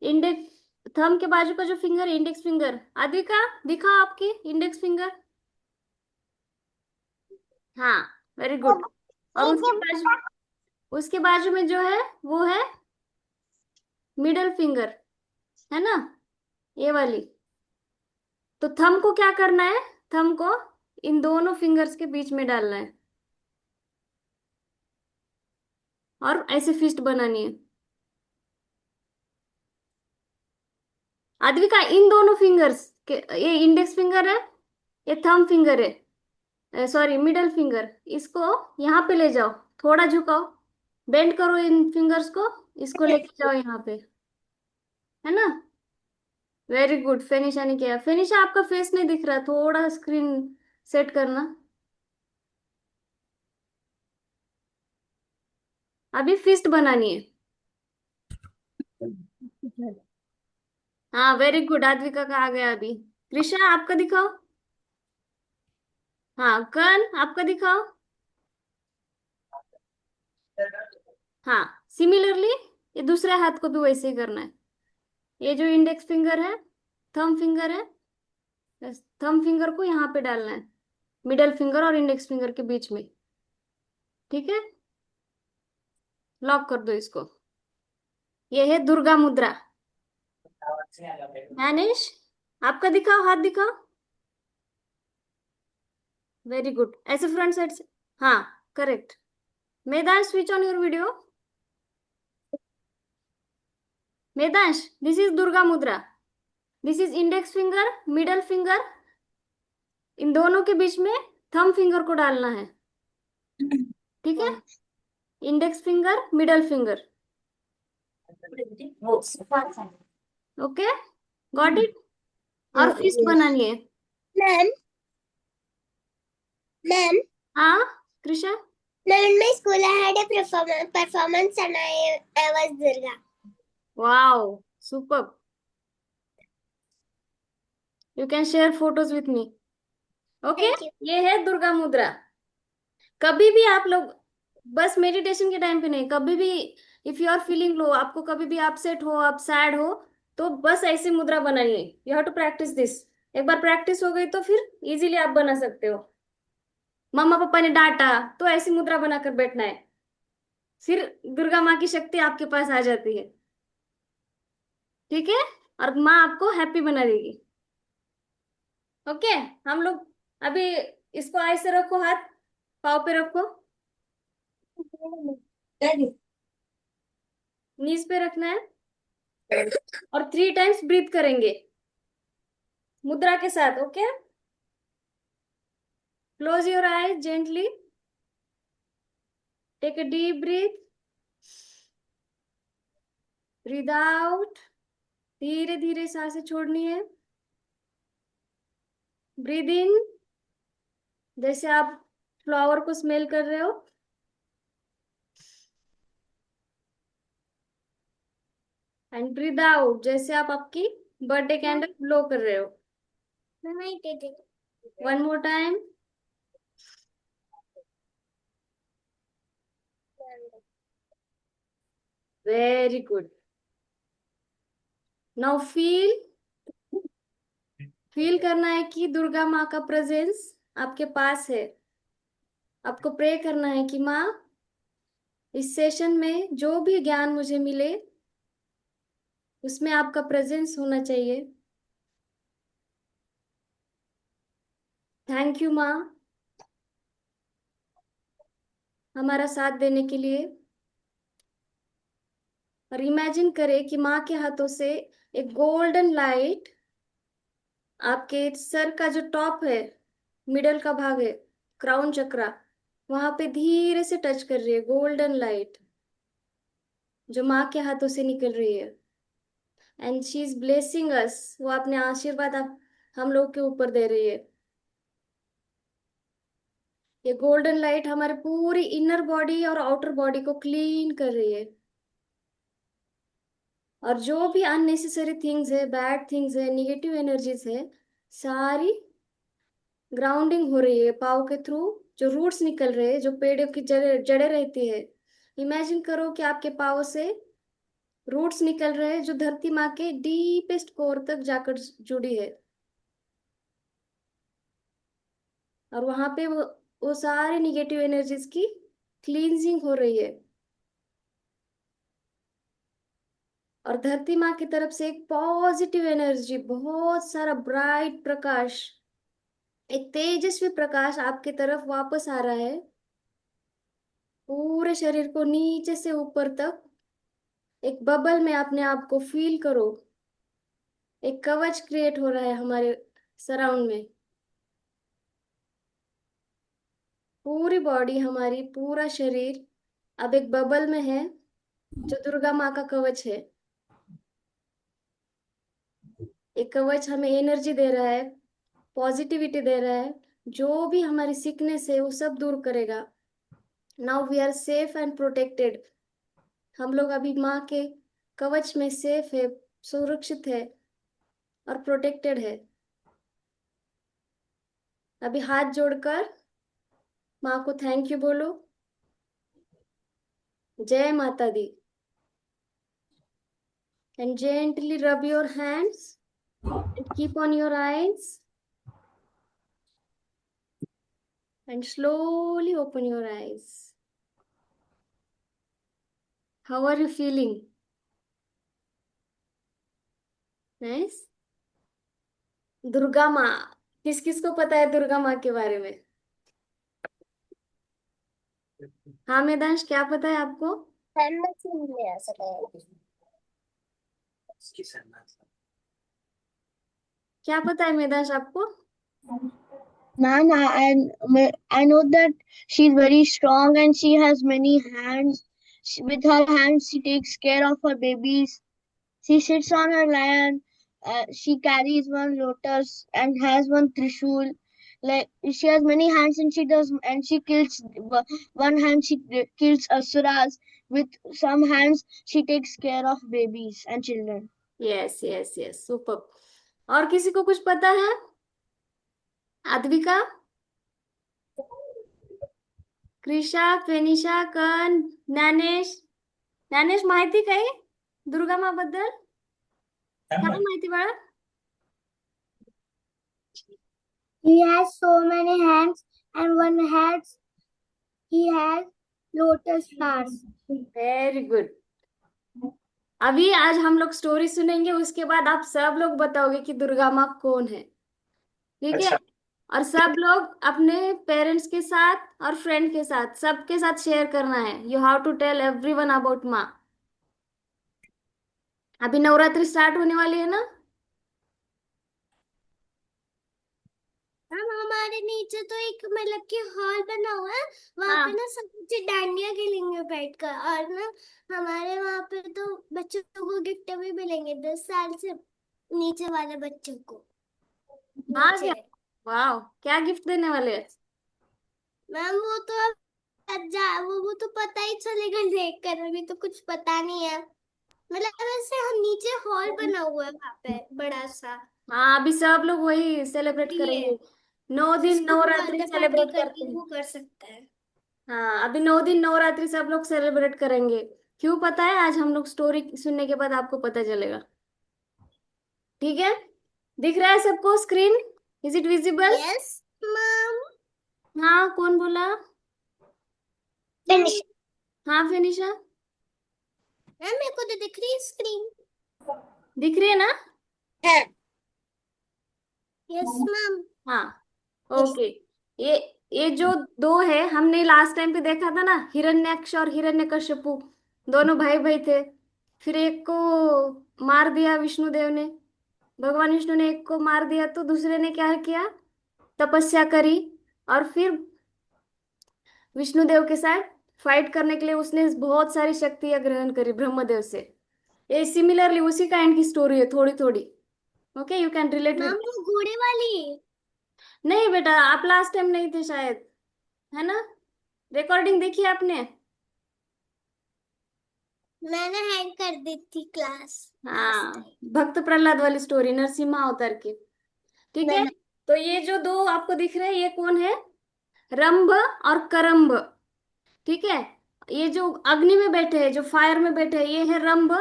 Index thumb के बाजू का जो फिंगर है, इंडेक्स फिंगर, आद्विका दिखाओ आपकी इंडेक्स फिंगर। हाँ, वेरी गुड। और उसके बाजू में जो है वो है मिडल फिंगर, है ना, ये वाली। तो थंब को क्या करना है, थंब को इन दोनों फिंगर्स के बीच में डालना है और ऐसे फिस्ट बनानी है। आद्विका इन दोनों फिंगर्स के, ये इंडेक्स फिंगर है, ये थंब फिंगर है, सॉरी मिडल फिंगर, इसको यहाँ पे ले जाओ, थोड़ा झुकाओ, बेंड करो इन फिंगर्स को, इसको लेके जाओ यहाँ पे, है ना। वेरी गुड, फेनिशा ने किया। फेनिशा आपका फेस नहीं दिख रहा, थोड़ा स्क्रीन सेट करना। अभी फिस्ट बनानी है। हाँ, वेरी गुड, आद्विका का आ गया अभी। कृषा आपका दिखाओ। हाँ, कर्ण आपका दिखाओ। हाँ, सिमिलरली ये दूसरे हाथ को भी वैसे ही करना है। ये जो इंडेक्स फिंगर है, थंब फिंगर है, थंब फिंगर को यहाँ पे डालना है, मिडल फिंगर और इंडेक्स फिंगर के बीच में। ठीक है, लॉक कर दो इसको। ये है दुर्गा मुद्रा। मैनेश आपका दिखाओ, हाथ दिखाओ। वेरी गुड, ऐसे फ्रंट साइड से। हाँ, correct. Medansh switch on your video. Medansh, this is Durga mudra, this is index finger, middle finger, इन दोनों के बीच में थंब फिंगर को डालना है। ठीक है, index finger, middle finger. Okay, got it. और फिस्ट Yes. बनानी है। Ma'am, ma'am, हाँ, Krisha. ma'am, in my school I had a performance and I was Durga. Wow, super. You can share photos with me. Okay, Thank you. ये है दुर्गा मुद्रा। कभी भी आप लोग, बस मेडिटेशन के टाइम पे नहीं, कभी भी if you are feeling low, आपको कभी भी अपसेट हो, आप सैड हो, तो बस ऐसी मुद्रा बनाइए। You have to practice this. एक बार प्रैक्टिस हो गई तो फिर इजीली आप बना सकते हो। मम्मा पापा ने डांटा तो ऐसी मुद्रा बनाकर बैठना है, फिर दुर्गा माँ की शक्ति आपके पास आ जाती है। ठीक है, और माँ आपको हैप्पी बना देगी। ओके, हम लोग अभी इसको ऐसे रखो, हाथ पाँव पे रखो, नीज पे रखना है, और 3 टाइम्स ब्रीथ करेंगे मुद्रा के साथ। Okay, close your eyes gently, take a deep breath, breathe out, धीरे धीरे सांसें छोड़नी है। ब्रीद इन, जैसे आप फ्लावर को स्मेल कर रहे हो, एंड ब्रीद आउट जैसे आप आपकी बर्थडे कैंडल ब्लो कर रहे हो। Ma'am, I did it. One more time. Very good. Now feel, feel करना है कि दुर्गा माँ का प्रेजेंस आपके पास है। आपको प्रे करना है कि माँ, इस सेशन में जो भी ज्ञान मुझे मिले उसमें आपका प्रेजेंस होना चाहिए। थैंक यू माँ, हमारा साथ देने के लिए। और इमेजिन करें कि माँ के हाथों से एक गोल्डन लाइट आपके सर का जो टॉप है, मिडल का भाग है, क्राउन चक्रा, वहां पे धीरे से टच कर रही है गोल्डन लाइट, जो माँ के हाथों से निकल रही है। एंड शी इज ब्लेसिंग अस, वो अपने आशीर्वाद आप हम लोग के ऊपर दे रही है। ये गोल्डन लाइट हमारे पूरी इनर बॉडी और आउटर बॉडी को क्लीन कर रही है। और जो भी अननेसेसरी थिंग्स है, बैड थिंग्स है, निगेटिव एनर्जीज है, सारी ग्राउंडिंग हो रही है पाव के थ्रू। जो रूट्स निकल रहे हैं, जो पेड़ों की जड़ें जड़ें रहती है, इमेजिन करो कि आपके पाव से रूट्स निकल रहे हैं जो धरती माँ के डीपेस्ट कोर तक जाकर जुड़ी है। और वहां पे वो सारी निगेटिव एनर्जीज की क्लींजिंग हो रही है। और धरती माँ की तरफ से एक पॉजिटिव एनर्जी, बहुत सारा ब्राइट प्रकाश, एक तेजस्वी प्रकाश आपकी तरफ वापस आ रहा है। पूरे शरीर को नीचे से ऊपर तक एक बबल में अपने आप को फील करो। एक कवच क्रिएट हो रहा है हमारे सराउंड में। पूरी बॉडी हमारी, पूरा शरीर अब एक बबल में है, जो दुर्गा माँ का कवच है। एक कवच हमें एनर्जी दे रहा है, पॉजिटिविटी दे रहा है। जो भी हमारी सिकनेस है वो सब दूर करेगा। Now we are safe and protected. हम लोग अभी माँ के कवच में सेफ है, सुरक्षित है और प्रोटेक्टेड है। अभी हाथ जोड़कर माँ को थैंक यू बोलो। जय Mata Di. And gently rub your hands and keep on your eyes and slowly open your eyes. How are you feeling? Nice. Durga माँ, किस किस को पता है दुर्गा माँ के बारे में? हाँ मेदांश, क्या पता है आपको? सहमत से नहीं आ सका है। क्या पता है मेदांश आपको? Ma'am, I know that she's very strong and she has many hands. With her hands, she takes care of her babies. She sits on her lion. She carries one lotus and has one trishul. Like she has many hands and she kills. One hand she kills asuras. With some hands, she takes care of babies and children. Yes yes yes, super. और किसी को कुछ पता है? अद्विका, क्रिशा, फेनिशा, कन, ज्ञानेश। ज्ञानेश, माहिती काही दुर्गा माँ बद्दल काय माहिती बाळा? He has so many hands and one hand he has lotus flowers. Very good. अभी आज हम लोग स्टोरी सुनेंगे, उसके बाद आप सब लोग बताओगे कि दुर्गा माँ कौन है। ठीक है? और सब लोग अपने पेरेंट्स के साथ और फ्रेंड के साथ, सबके साथ शेयर करना है। You have to tell everyone about माँ। अभी नवरात्रि स्टार्ट होने वाली है ना? हम हमारे नीचे तो एक मतलब कि हॉल बना हुआ है, वहाँ पे हाँ ना सब बच्चे डांडिया खेलेंगे बैठकर। और ना हमारे वहाँ पे तो बच्चों को गिफ्ट भी मिलेंगे 10 साल से नीचे वाले बच्चों को। हाँ क्या? नीचे वाह, क्या गिफ्ट देने वाले हैं? मैम वो तो अब वो तो पता ही चलेगा देख कर, अभी तो कुछ पता नहीं है। मतलब ऐसे हम नीचे हॉल बना हुआ है वहाँ पे बड़ा सा। हाँ, अभी सब लोग वही सेलिब्रेट ये करेंगे। 9 दिन जिसको भी नवरात्रि बर्थडे पार्टी सेलिब्रेट करते करनी हैं। वो कर सकता है। हाँ, अभी 9 दिन नवरात्रि सब लोग सेलिब्रेट करेंगे। क्यों पता है? आज हम लोग स्टोरी सुनने के बाद आपको पता चलेगा। ठीक है? दिख रहा है सबको screen? Is it visible? Yes ma'am. हाँ, कौन बोला? फिनिश। हाँ फिनिशा। मैम मेरे को तो दिख रही है स्क्रीन। दिख रही है ना? है। Yes ma'am. हाँ, ओके। ये ये जो दो है, हमने लास्ट टाइम पे देखा था ना, हिरण्यक्ष और हिरण्यकश्यपु, दोनों भाई भाई थे। फिर एक को मार दिया विष्णुदेव ने, भगवान विष्णु ने एक को मार दिया, तो दूसरे ने क्या किया? तपस्या करी। और फिर विष्णुदेव के साथ फाइट करने के लिए उसने बहुत सारी शक्तियां ग्रहण करी ब्रह्मदेव से। ये सिमिलरली उसी काइंड की स्टोरी है, थोड़ी थोड़ी। Okay, you can relate ma'am with. वो घोड़े वाली। नहीं बेटा, आप लास्ट टाइम नहीं थे शायद, है ना? रिकॉर्डिंग देखी आपने? मैंने हैंग कर दी थी क्लास लास्ट हाँ, टाइम। भक्त प्रहलाद वाली स्टोरी, नरसिम्हा अवतार की। ठीक है? तो ये जो दो आपको दिख रहे हैं, ये कौन है? रंभ और करम्भ। ठीक है? ये जो अग्नि में बैठे हैं, जो फायर में बैठे हैं, ये है रंभ।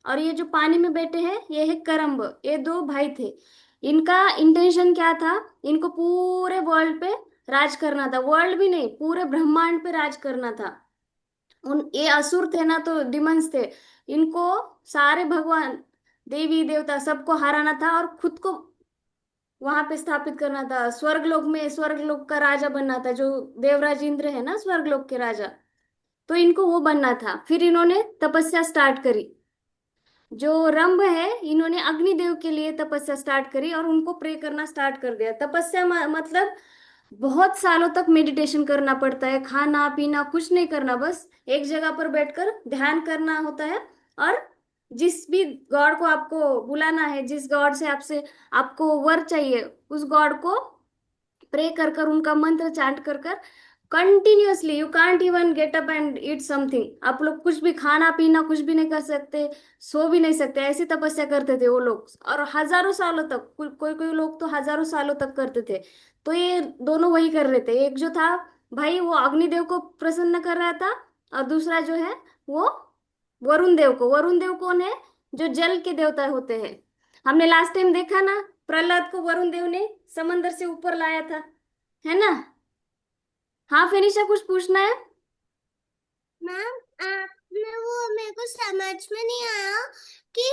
और ये जो पानी में बैठे हैं ये है करम्ब, ये दो भाई थे। इनका इंटेंशन क्या था, इनको पूरे वर्ल्ड पे राज करना था, वर्ल्ड भी नहीं पूरे ब्रह्मांड पे राज करना था। उन ये असुर थे ना, तो डिमंस थे, इनको सारे भगवान देवी देवता सबको हराना था और खुद को वहां पे स्थापित करना था, स्वर्गलोक में स्वर्गलोक का राजा बनना था, जो देवराज इंद्र है ना स्वर्गलोक के राजा, तो इनको वो बनना था। फिर इन्होंने तपस्या स्टार्ट करी। जो रंभ है इन्होंने अग्निदेव के लिए तपस्या स्टार्ट करी और उनको प्रे करना स्टार्ट कर दिया। तपस्या मतलब बहुत सालों तक मेडिटेशन करना पड़ता है, खाना पीना कुछ नहीं करना, बस एक जगह पर बैठकर ध्यान करना होता है। और जिस भी गॉड को आपको बुलाना है, जिस गॉड से आपसे आपको वर चाहिए, उस गॉड को प्रे कर कर उनका मंत्र चांट कर कर continuously, you can't even get up and eat something, आप लोग कुछ भी खाना पीना कुछ भी नहीं कर सकते, सो भी नहीं सकते, ऐसी तपस्या करते थे वो लोग। और हजारों सालों तक, कोई कोई लोग तो हजारों सालों तक करते थे। तो ये दोनों वही कर रहे थे, एक जो था भाई वो अग्निदेव को प्रसन्न कर रहा था, और दूसरा जो है वो वरुण देव को। वरुण देव कौन है, जो जल के देवता होते हैं। हमने लास्ट टाइम देखा ना, प्रहलाद को वरुण देव ने समंदर से ऊपर लाया था, है ना। हाँ फिनिशा, कुछ पूछना है। मैम आपने वो मेरे को समझ में नहीं आया कि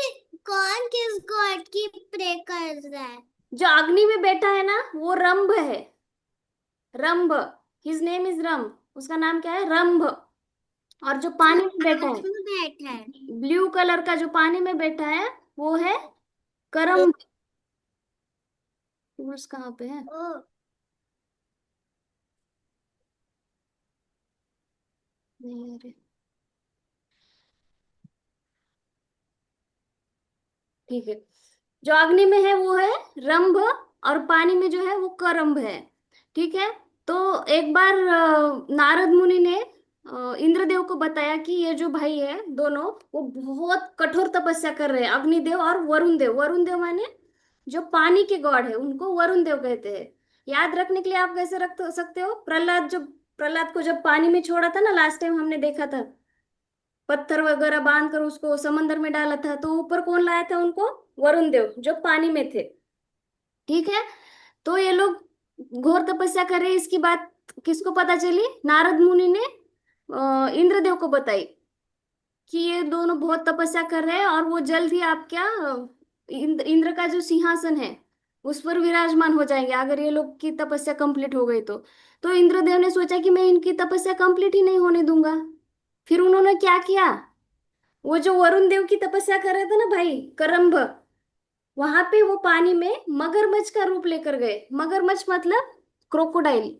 कौन किस गॉड की प्रे कर रहा है। जो अग्नि में बैठा है ना वो रंभ है, रंभ, हिज नेम इज रंभ, उसका नाम क्या है, रंभ। और जो जो पानी में बैठा आग है, में बैठा है। ब्लू कलर का जो पानी में बैठा है वो है करम्ब। टूल्स कहाँ पे है, ओ नहीं अरे, ठीक है। जो अग्नि में है वो है रंभ, और पानी में जो है वो करम्ब है। ठीक है। तो एक बार नारद मुनि ने इंद्रदेव को बताया कि ये जो भाई है दोनों, वो बहुत कठोर तपस्या कर रहे हैं, अग्निदेव और वरुण देव। वरुण देव माने जो पानी के गॉड है उनको वरुण देव कहते हैं। याद रखने के लिए आप कैसे रख सकते हो, प्रहलाद, जो प्रहलाद को जब पानी में छोड़ा था ना लास्ट टाइम हमने देखा था, पत्थर वगैरह बांध कर उसको समंदर में डाला था, तो ऊपर कौन लाया था उनको, वरुण देव जो पानी में थे। ठीक है। तो ये लोग घोर तपस्या कर रहे हैं, इसकी बात किसको पता चली, नारद मुनि ने इंद्रदेव को बताई कि ये दोनों बहुत तपस्या कर रहे हैं और वो जल्द ही आप क्या इंद्र का जो सिंहासन है उस पर विराजमान हो जाएंगे, अगर ये लोग की तपस्या कंप्लीट हो गई तो इंद्रदेव ने सोचा कि मैं इनकी तपस्या कंप्लीट ही नहीं होने दूंगा। फिर उन्होंने क्या किया, वो जो वरुण देव की तपस्या कर रहे थे ना भाई करम्भ, वहां पे वो पानी में मगरमच्छ का रूप लेकर गए। मगरमच्छ मतलब क्रोकोडाइल।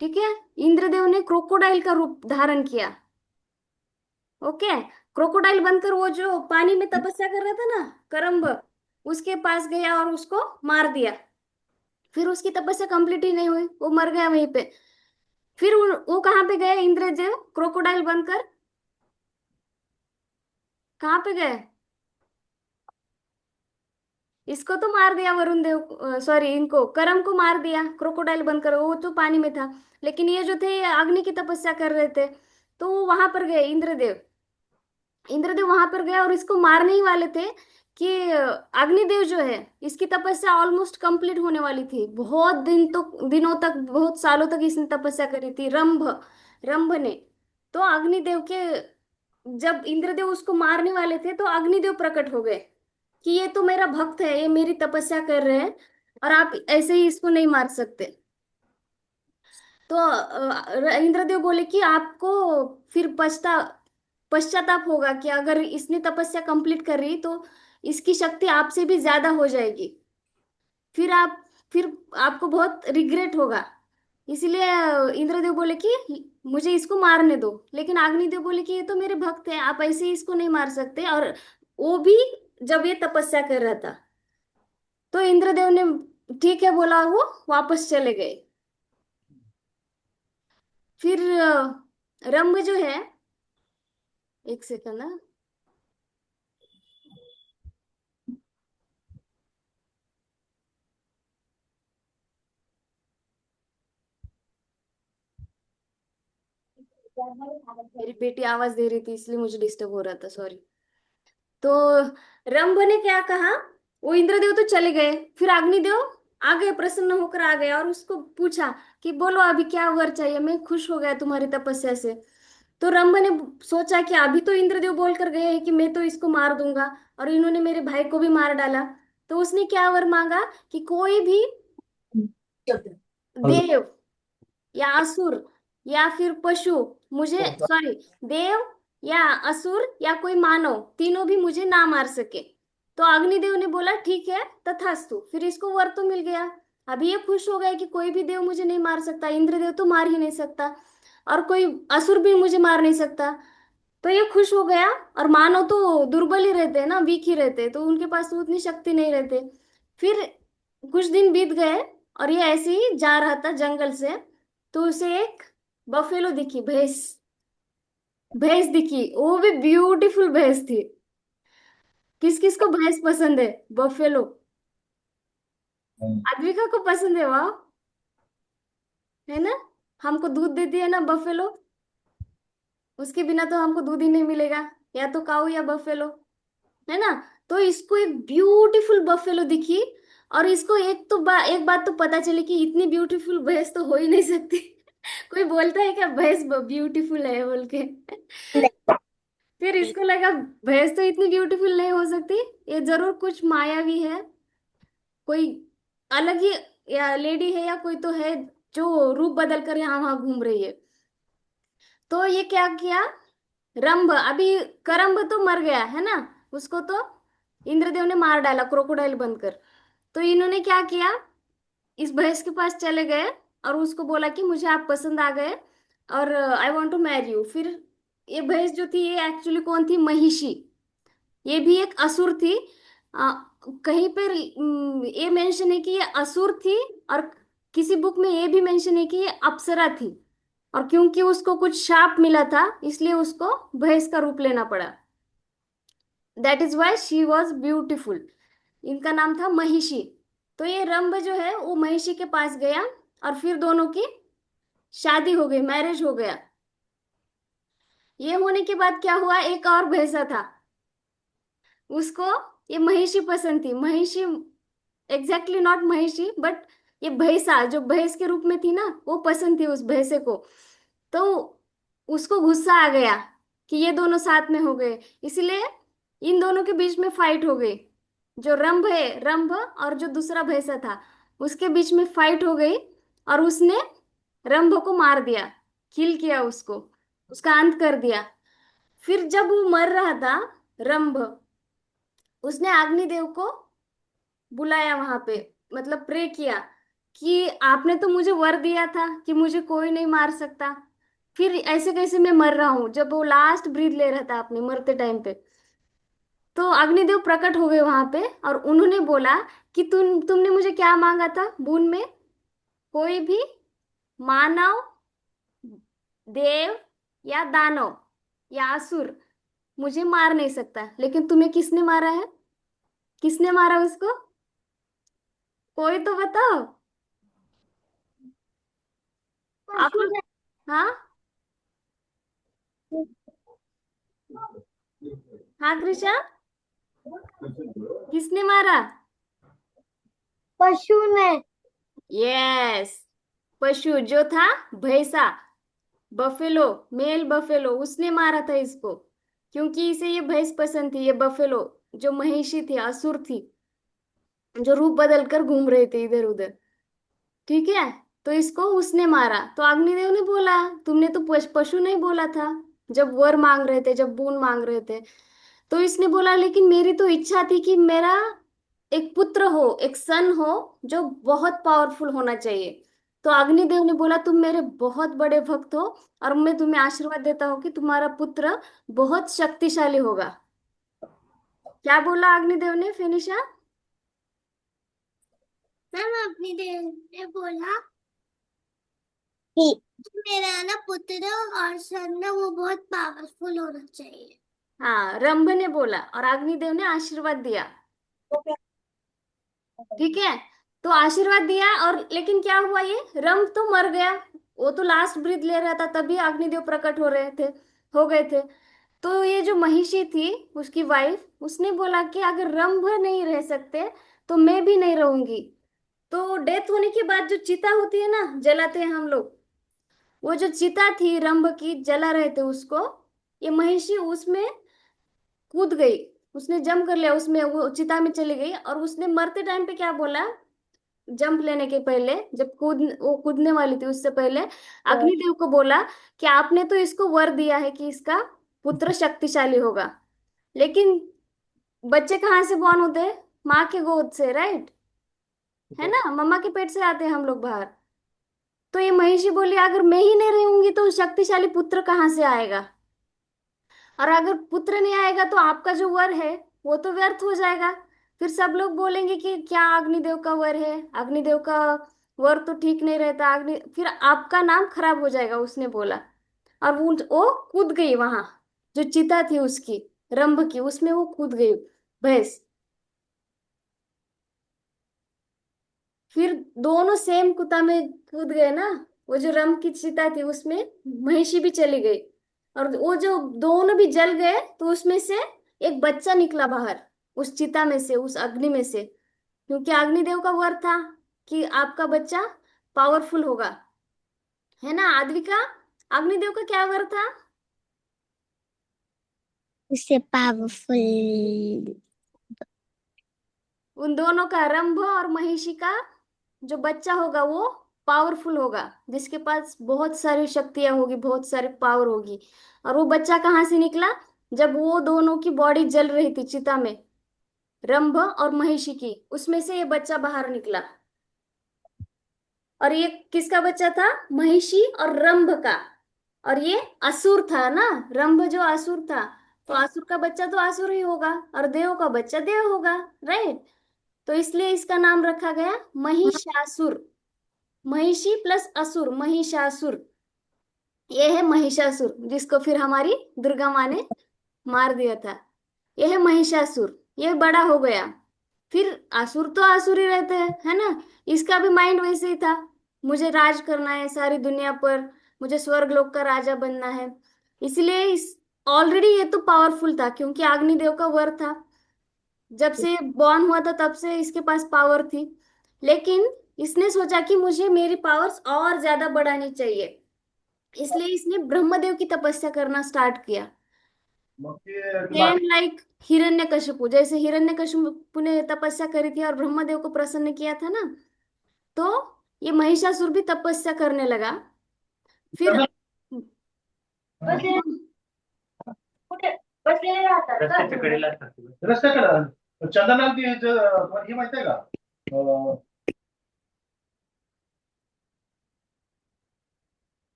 ठीक है। इंद्रदेव ने क्रोकोडाइल का रूप धारण किया। ओके। क्रोकोडाइल बनकर वो जो पानी में तपस्या कर रहा था ना करम्भ, उसके पास गया और उसको मार दिया। फिर उसकी तपस्या कंप्लीट ही नहीं हुई, वो मर गया वहीं पे। फिर वो कहाँ पे गए इंद्रदेव क्रोकोडाइल बनकर, कहाँ पे गए, इसको तो मार दिया वरुण देव, सॉरी इनको करम को मार दिया क्रोकोडाइल बनकर, वो तो पानी में था। लेकिन ये जो थे ये अग्नि की तपस्या कर रहे थे, तो वो वहां पर गए इंद्रदेव। इंद्रदेव वहां पर गए और इसको मारने ही वाले थे कि अग्निदेव जो है इसकी तपस्या ऑलमोस्ट कंप्लीट होने वाली थी, बहुत दिन तो दिनों तक बहुत सालों तक इसने तपस्या करी थी, रंभ, रंभ ने। तो अग्निदेव के, जब इंद्रदेव उसको मारने वाले थे तो अग्निदेव प्रकट हो गए कि ये तो मेरा भक्त है, ये मेरी तपस्या कर रहे हैं और आप ऐसे ही इसको नहीं मार सकते। तो इंद्रदेव बोले कि आपको फिर पश्चाताप होगा कि अगर इसने तपस्या कंप्लीट कर रही तो इसकी शक्ति आपसे भी ज्यादा हो जाएगी, फिर आप फिर आपको बहुत रिग्रेट होगा। इसीलिए इंद्रदेव बोले कि मुझे इसको मारने दो। लेकिन अग्निदेव बोले कि ये तो मेरे भक्त है, आप ऐसे ही इसको नहीं मार सकते, और वो भी जब ये तपस्या कर रहा था। तो इंद्रदेव ने ठीक है बोला, वो वापस चले गए। फिर रंभ जो है, एक सेकंड ना, मेरी बेटी आवाज दे रही थी इसलिए मुझे डिस्टर्ब हो रहा था, सॉरी। तो रंभ ने क्या कहा, वो इंद्रदेव तो चले गए, फिर अग्निदेव आ गए, प्रसन्न होकर आ गए और उसको पूछा कि बोलो अभी क्या वर चाहिए, मैं खुश हो गया तुम्हारी तपस्या से। तो रंभ ने सोचा कि अभी तो इंद्रदेव बोल कर गए हैं कि मैं तो इसको मार दूंगा, और इन्होंने मेरे भाई को भी मार डाला। तो उसने क्या वर मांगा कि कोई भी देव या असुर या फिर पशु मुझे, सॉरी, देव या असुर या कोई मानव, तीनों भी मुझे ना मार सके। तो अग्निदेव ने बोला ठीक है तथास्तु, फिर इसको वर तो मिल गया। अभी ये खुश हो गया कि कोई भी देव मुझे नहीं मार सकता, इंद्रदेव तो मार ही नहीं सकता, और कोई असुर भी मुझे मार नहीं सकता। तो ये खुश हो गया। और मानव तो दुर्बल ही रहते हैं ना, वीक ही रहते हैं, तो उनके पास तो उतनी शक्ति नहीं रहते। फिर कुछ दिन बीत गए और ये ऐसे ही जा रहा था जंगल से, तो उसे एक बफेलो दिखी, भैंस, भैंस दिखी, वो भी ब्यूटीफुल भैंस थी। किस किस को भैंस पसंद है? बफेलो। अद्विका को पसंद है, वाह, है ना। हमको दूध देती है ना बफेलो, उसके बिना तो हमको दूध ही नहीं मिलेगा, या तो काऊ या बफेलो, है ना। तो इसको एक ब्यूटीफुल बफेलो दिखी, और इसको एक बात तो पता चली कि इतनी ब्यूटीफुल भैंस तो हो ही नहीं सकती। कोई बोलता है क्या भैंस ब्यूटीफुल है बोल के? फिर इसको लगा भैंस तो इतनी ब्यूटीफुल नहीं हो सकती, ये जरूर कुछ मायावी है, कोई अलग ही या लेडी है या कोई तो है जो रूप बदल कर यहाँ वहां घूम रही है। तो ये क्या किया, रंभ, अभी करम्ब तो मर गया है ना, उसको तो इंद्रदेव ने मार डाला क्रोकोडाइल बनकर। तो इन्होंने क्या किया, इस भैंस के पास चले गए और उसको बोला कि मुझे आप पसंद आ गए और I want to marry you. फिर ये भैंस जो थी ये एक्चुअली कौन थी, महिषी, ये भी एक असुर थी। अ, कहीं पर ये मेंशन है कि ये असुर थी, और किसी बुक में ये भी मेंशन है कि ये अप्सरा थी, और क्योंकि उसको कुछ शाप मिला था इसलिए उसको भैंस का रूप लेना पड़ा। That is why she was beautiful. इनका नाम था महिषी। तो ये रंभ जो है वो महिषी के पास गया, और फिर दोनों की शादी हो गई, मैरिज हो गया। ये होने के बाद क्या हुआ, एक और भैंसा था, उसको ये महिषी पसंद थी, महिषी, एग्जैक्टली नॉट महिषी बट ये भैंसा जो भैंस के रूप में थी ना, वो पसंद थी उस भैंसे को। तो उसको गुस्सा आ गया कि ये दोनों साथ में हो गए, इसलिए इन दोनों के बीच में फाइट हो गई। जो रंभ है, रंभ और जो दूसरा भैंसा था, उसके बीच में फाइट हो गई, और उसने रंभ को मार दिया, किल किया उसको, उसका अंत कर दिया। फिर जब वो मर रहा था रंभ, उसने अग्निदेव को बुलाया वहां पे, मतलब प्रे किया कि आपने तो मुझे वर दिया था कि मुझे कोई नहीं मार सकता, फिर ऐसे कैसे मैं मर रहा हूं, जब वो लास्ट ब्रीथ ले रहा था अपने मरते टाइम पे। तो अग्निदेव प्रकट हो गए वहां पे, और उन्होंने बोला कि तुमने मुझे क्या मांगा था बून में, कोई भी मानव, देव या दानव या असुर मुझे मार नहीं सकता, लेकिन तुम्हें किसने मारा है, किसने मारा उसको, कोई तो बताओ आप लोग। हाँ, हाँ कृषा, किसने मारा? पशु ने। यस, पशु जो था, भैंसा, बफेलो, मेल बफेलो, उसने मारा था इसको, क्योंकि इसे ये भैंस पसंद थी, ये बफेलो जो महिषी थी, असुर थी, जो रूप बदल कर घूम रहे थे इधर उधर, ठीक है। तो इसको उसने मारा। तो अग्निदेव ने बोला तुमने तो पशु नहीं बोला था, जब वर मांग रहे थे, जब बून मांग रहे थे। तो इसने बोला लेकिन मेरी तो इच्छा थी कि मेरा एक पुत्र हो, एक सन हो, जो बहुत पावरफुल होना चाहिए। तो अग्निदेव ने बोला तुम मेरे बहुत बड़े भक्त हो, और मैं तुम्हें आशीर्वाद देता हूँ कि तुम्हारा पुत्र बहुत शक्तिशाली होगा। क्या बोला अग्निदेव ने, फिनिशा? मैम अपनी देर ने बोला कि मेरा ना पुत्र और सन ना वो बहुत पावरफुल होना चाहिए। हाँ, रंभ ने बोला और अग्निदेव ने आशीर्वाद दिया, ठीक है। तो आशीर्वाद दिया, और लेकिन क्या हुआ, ये रंभ तो मर गया, वो तो लास्ट ब्रीथ ले रहा था, तभी अग्निदेव प्रकट हो रहे थे, हो गए थे। तो ये जो महिषी थी, उसकी वाइफ, उसने बोला कि अगर रंभ नहीं रह सकते तो मैं भी नहीं रहूंगी। तो डेथ होने के बाद जो चिता होती है ना, जलाते हैं हम लोग, वो जो चिता थी रंभ की, जला रहे थे उसको, ये महिषी उसमें कूद गई। उसने जंप कर लिया उसमें, वो चिता में चली गई, और उसने मरते टाइम पे क्या बोला, जंप लेने के पहले, जब वो कूदने वाली थी उससे पहले, अग्निदेव को बोला कि आपने तो इसको वर दिया है कि इसका पुत्र शक्तिशाली होगा, लेकिन बच्चे कहाँ से बॉर्न होते हैं? माँ के गोद से, राइट? है ना, मम्मा के पेट से आते हैं हम लोग बाहर। तो ये महिषी बोली अगर मैं ही नहीं रहूंगी तो शक्तिशाली पुत्र कहाँ से आएगा? और अगर पुत्र नहीं आएगा तो आपका जो वर है वो तो व्यर्थ हो जाएगा। फिर सब लोग बोलेंगे कि क्या अग्निदेव का वर है, अग्निदेव का वर तो ठीक नहीं रहता, अग्नि फिर आपका नाम खराब हो जाएगा, उसने बोला। और वो कूद गई वहां, जो चिता थी उसकी, रंभ की, उसमें वो कूद गई भैंस। फिर दोनों सेम कुत्ता में कूद गए ना, वो जो रंभ की चिता थी उसमें महिषी भी चली गई, और वो जो दोनों भी जल गए, तो उसमें से एक बच्चा निकला बाहर, उस चिता में से, उस अग्नि में से, क्योंकि अग्निदेव का वर था कि आपका बच्चा पावरफुल होगा। है ना आद्विका, अग्निदेव का क्या वर था? उससे पावरफुल। उन दोनों का, रंभ और महिषी का जो बच्चा होगा वो पावरफुल होगा, जिसके पास बहुत सारी शक्तियां होगी, बहुत सारी पावर होगी। और वो बच्चा कहाँ से निकला? जब वो दोनों की बॉडी जल रही थी चिता में, रंभ और महिषी की, उसमें से ये बच्चा बाहर निकला। और ये किसका बच्चा था? महिषी और रंभ का। और ये असुर था ना, रंभ जो असुर था, तो असुर का बच्चा तो असुर ही होगा, और देव का बच्चा देव होगा, राइट? तो इसलिए इसका नाम रखा गया महिषासुर। महिषी प्लस असुर, महिषासुर। ये है महिषासुर, जिसको फिर हमारी दुर्गा माँ ने मार दिया था। ये है महिषासुर, ये बड़ा हो गया। फिर असुर तो असुर ही रहते हैं, है ना? इसका भी माइंड वैसे ही था, मुझे राज करना है सारी दुनिया पर, मुझे स्वर्ग लोक का राजा बनना है। इसलिए इस ऑलरेडी ये तो पावरफुल था, क्योंकि अग्निदेव का वर था, जब से बॉर्न हुआ था तब से इसके पास पावर थी। लेकिन इसने सोचा कि मुझे मेरी पावर्स और ज्यादा बढ़ानी चाहिए, इसलिए इसने ब्रह्मदेव की तपस्या करना स्टार्ट किया। सेम लाइक हिरण्यकशिपु, जैसे हिरण्यकशिपु ने तपस्या करी थी और ब्रह्मदेव को प्रसन्न किया था ना, तो ये महिषासुर भी तपस्या करने लगा। फिर रस्त्याच्या कडेला असतात ते. रस्त्याकडं चंदनाला ती हे माहिती आहे का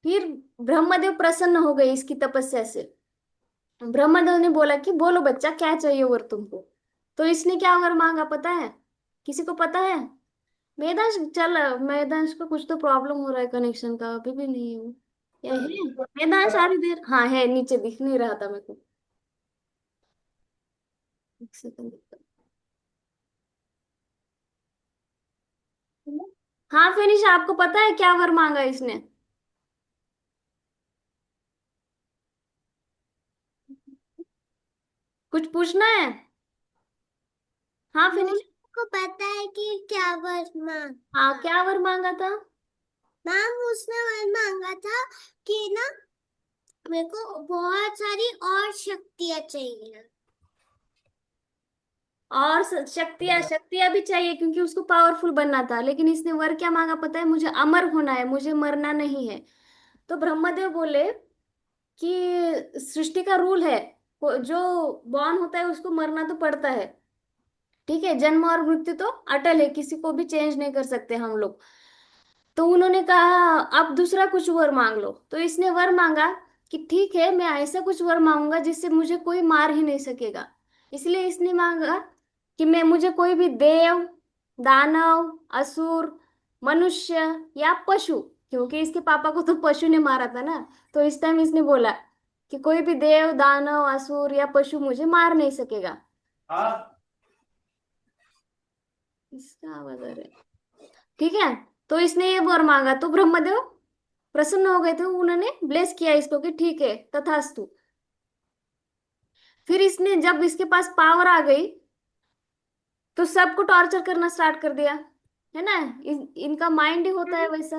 फिर ब्रह्मदेव प्रसन्न हो गए इसकी तपस्या से। ब्रह्मदेव ने बोला कि बोलो बच्चा, क्या चाहिए वर तुमको? तो इसने क्या वर मांगा पता है? किसी को पता है? वेदांश चल, वेदांश को कुछ तो प्रॉब्लम हो रहा है कनेक्शन का, अभी भी नहीं है वो। या है वेदांश? आ रही देर, हाँ है, नीचे दिख नहीं रहा था मेरे को। एक सेकंड। हाँ फिनिश, आपको पता है क्या वर मांगा इसने? कुछ पूछना है? हाँ फिनिश। को पता है कि क्या वर हाँ क्या वर मांगा था? मैम उसने वर मांगा था कि ना मेरे को बहुत सारी और शक्तियां चाहिए। और शक्तियां, शक्तियां भी चाहिए क्योंकि उसको पावरफुल बनना था, लेकिन इसने वर क्या मांगा पता है? मुझे अमर होना है, मुझे मरना नहीं है। तो ब्रह्मदेव बोले कि सृष्टि का रूल है, जो बॉर्न होता है उसको मरना तो पड़ता है, ठीक है? जन्म और मृत्यु तो अटल है, किसी को भी चेंज नहीं कर सकते हम लोग। तो उन्होंने कहा अब दूसरा कुछ वर मांग लो। तो इसने वर मांगा कि ठीक है, मैं ऐसा कुछ वर मांगूंगा जिससे मुझे कोई मार ही नहीं सकेगा। इसलिए इसने मांगा कि मैं, मुझे कोई भी देव, दानव, असुर, मनुष्य या पशु, क्योंकि इसके पापा को तो पशु ने मारा था ना, तो इस टाइम इसने बोला कि कोई भी देव, दानव, असुर या पशु मुझे मार नहीं सकेगा। इसका आवाज आ रहा है, ठीक है? तो इसने ये वर मांगा, तो ब्रह्मदेव प्रसन्न हो गए थे, उन्होंने ब्लेस किया इसको कि ठीक है, तथास्तु। फिर इसने जब इसके पास पावर आ गई तो सबको टॉर्चर करना स्टार्ट कर दिया, है ना। इनका माइंड ही होता है वैसा।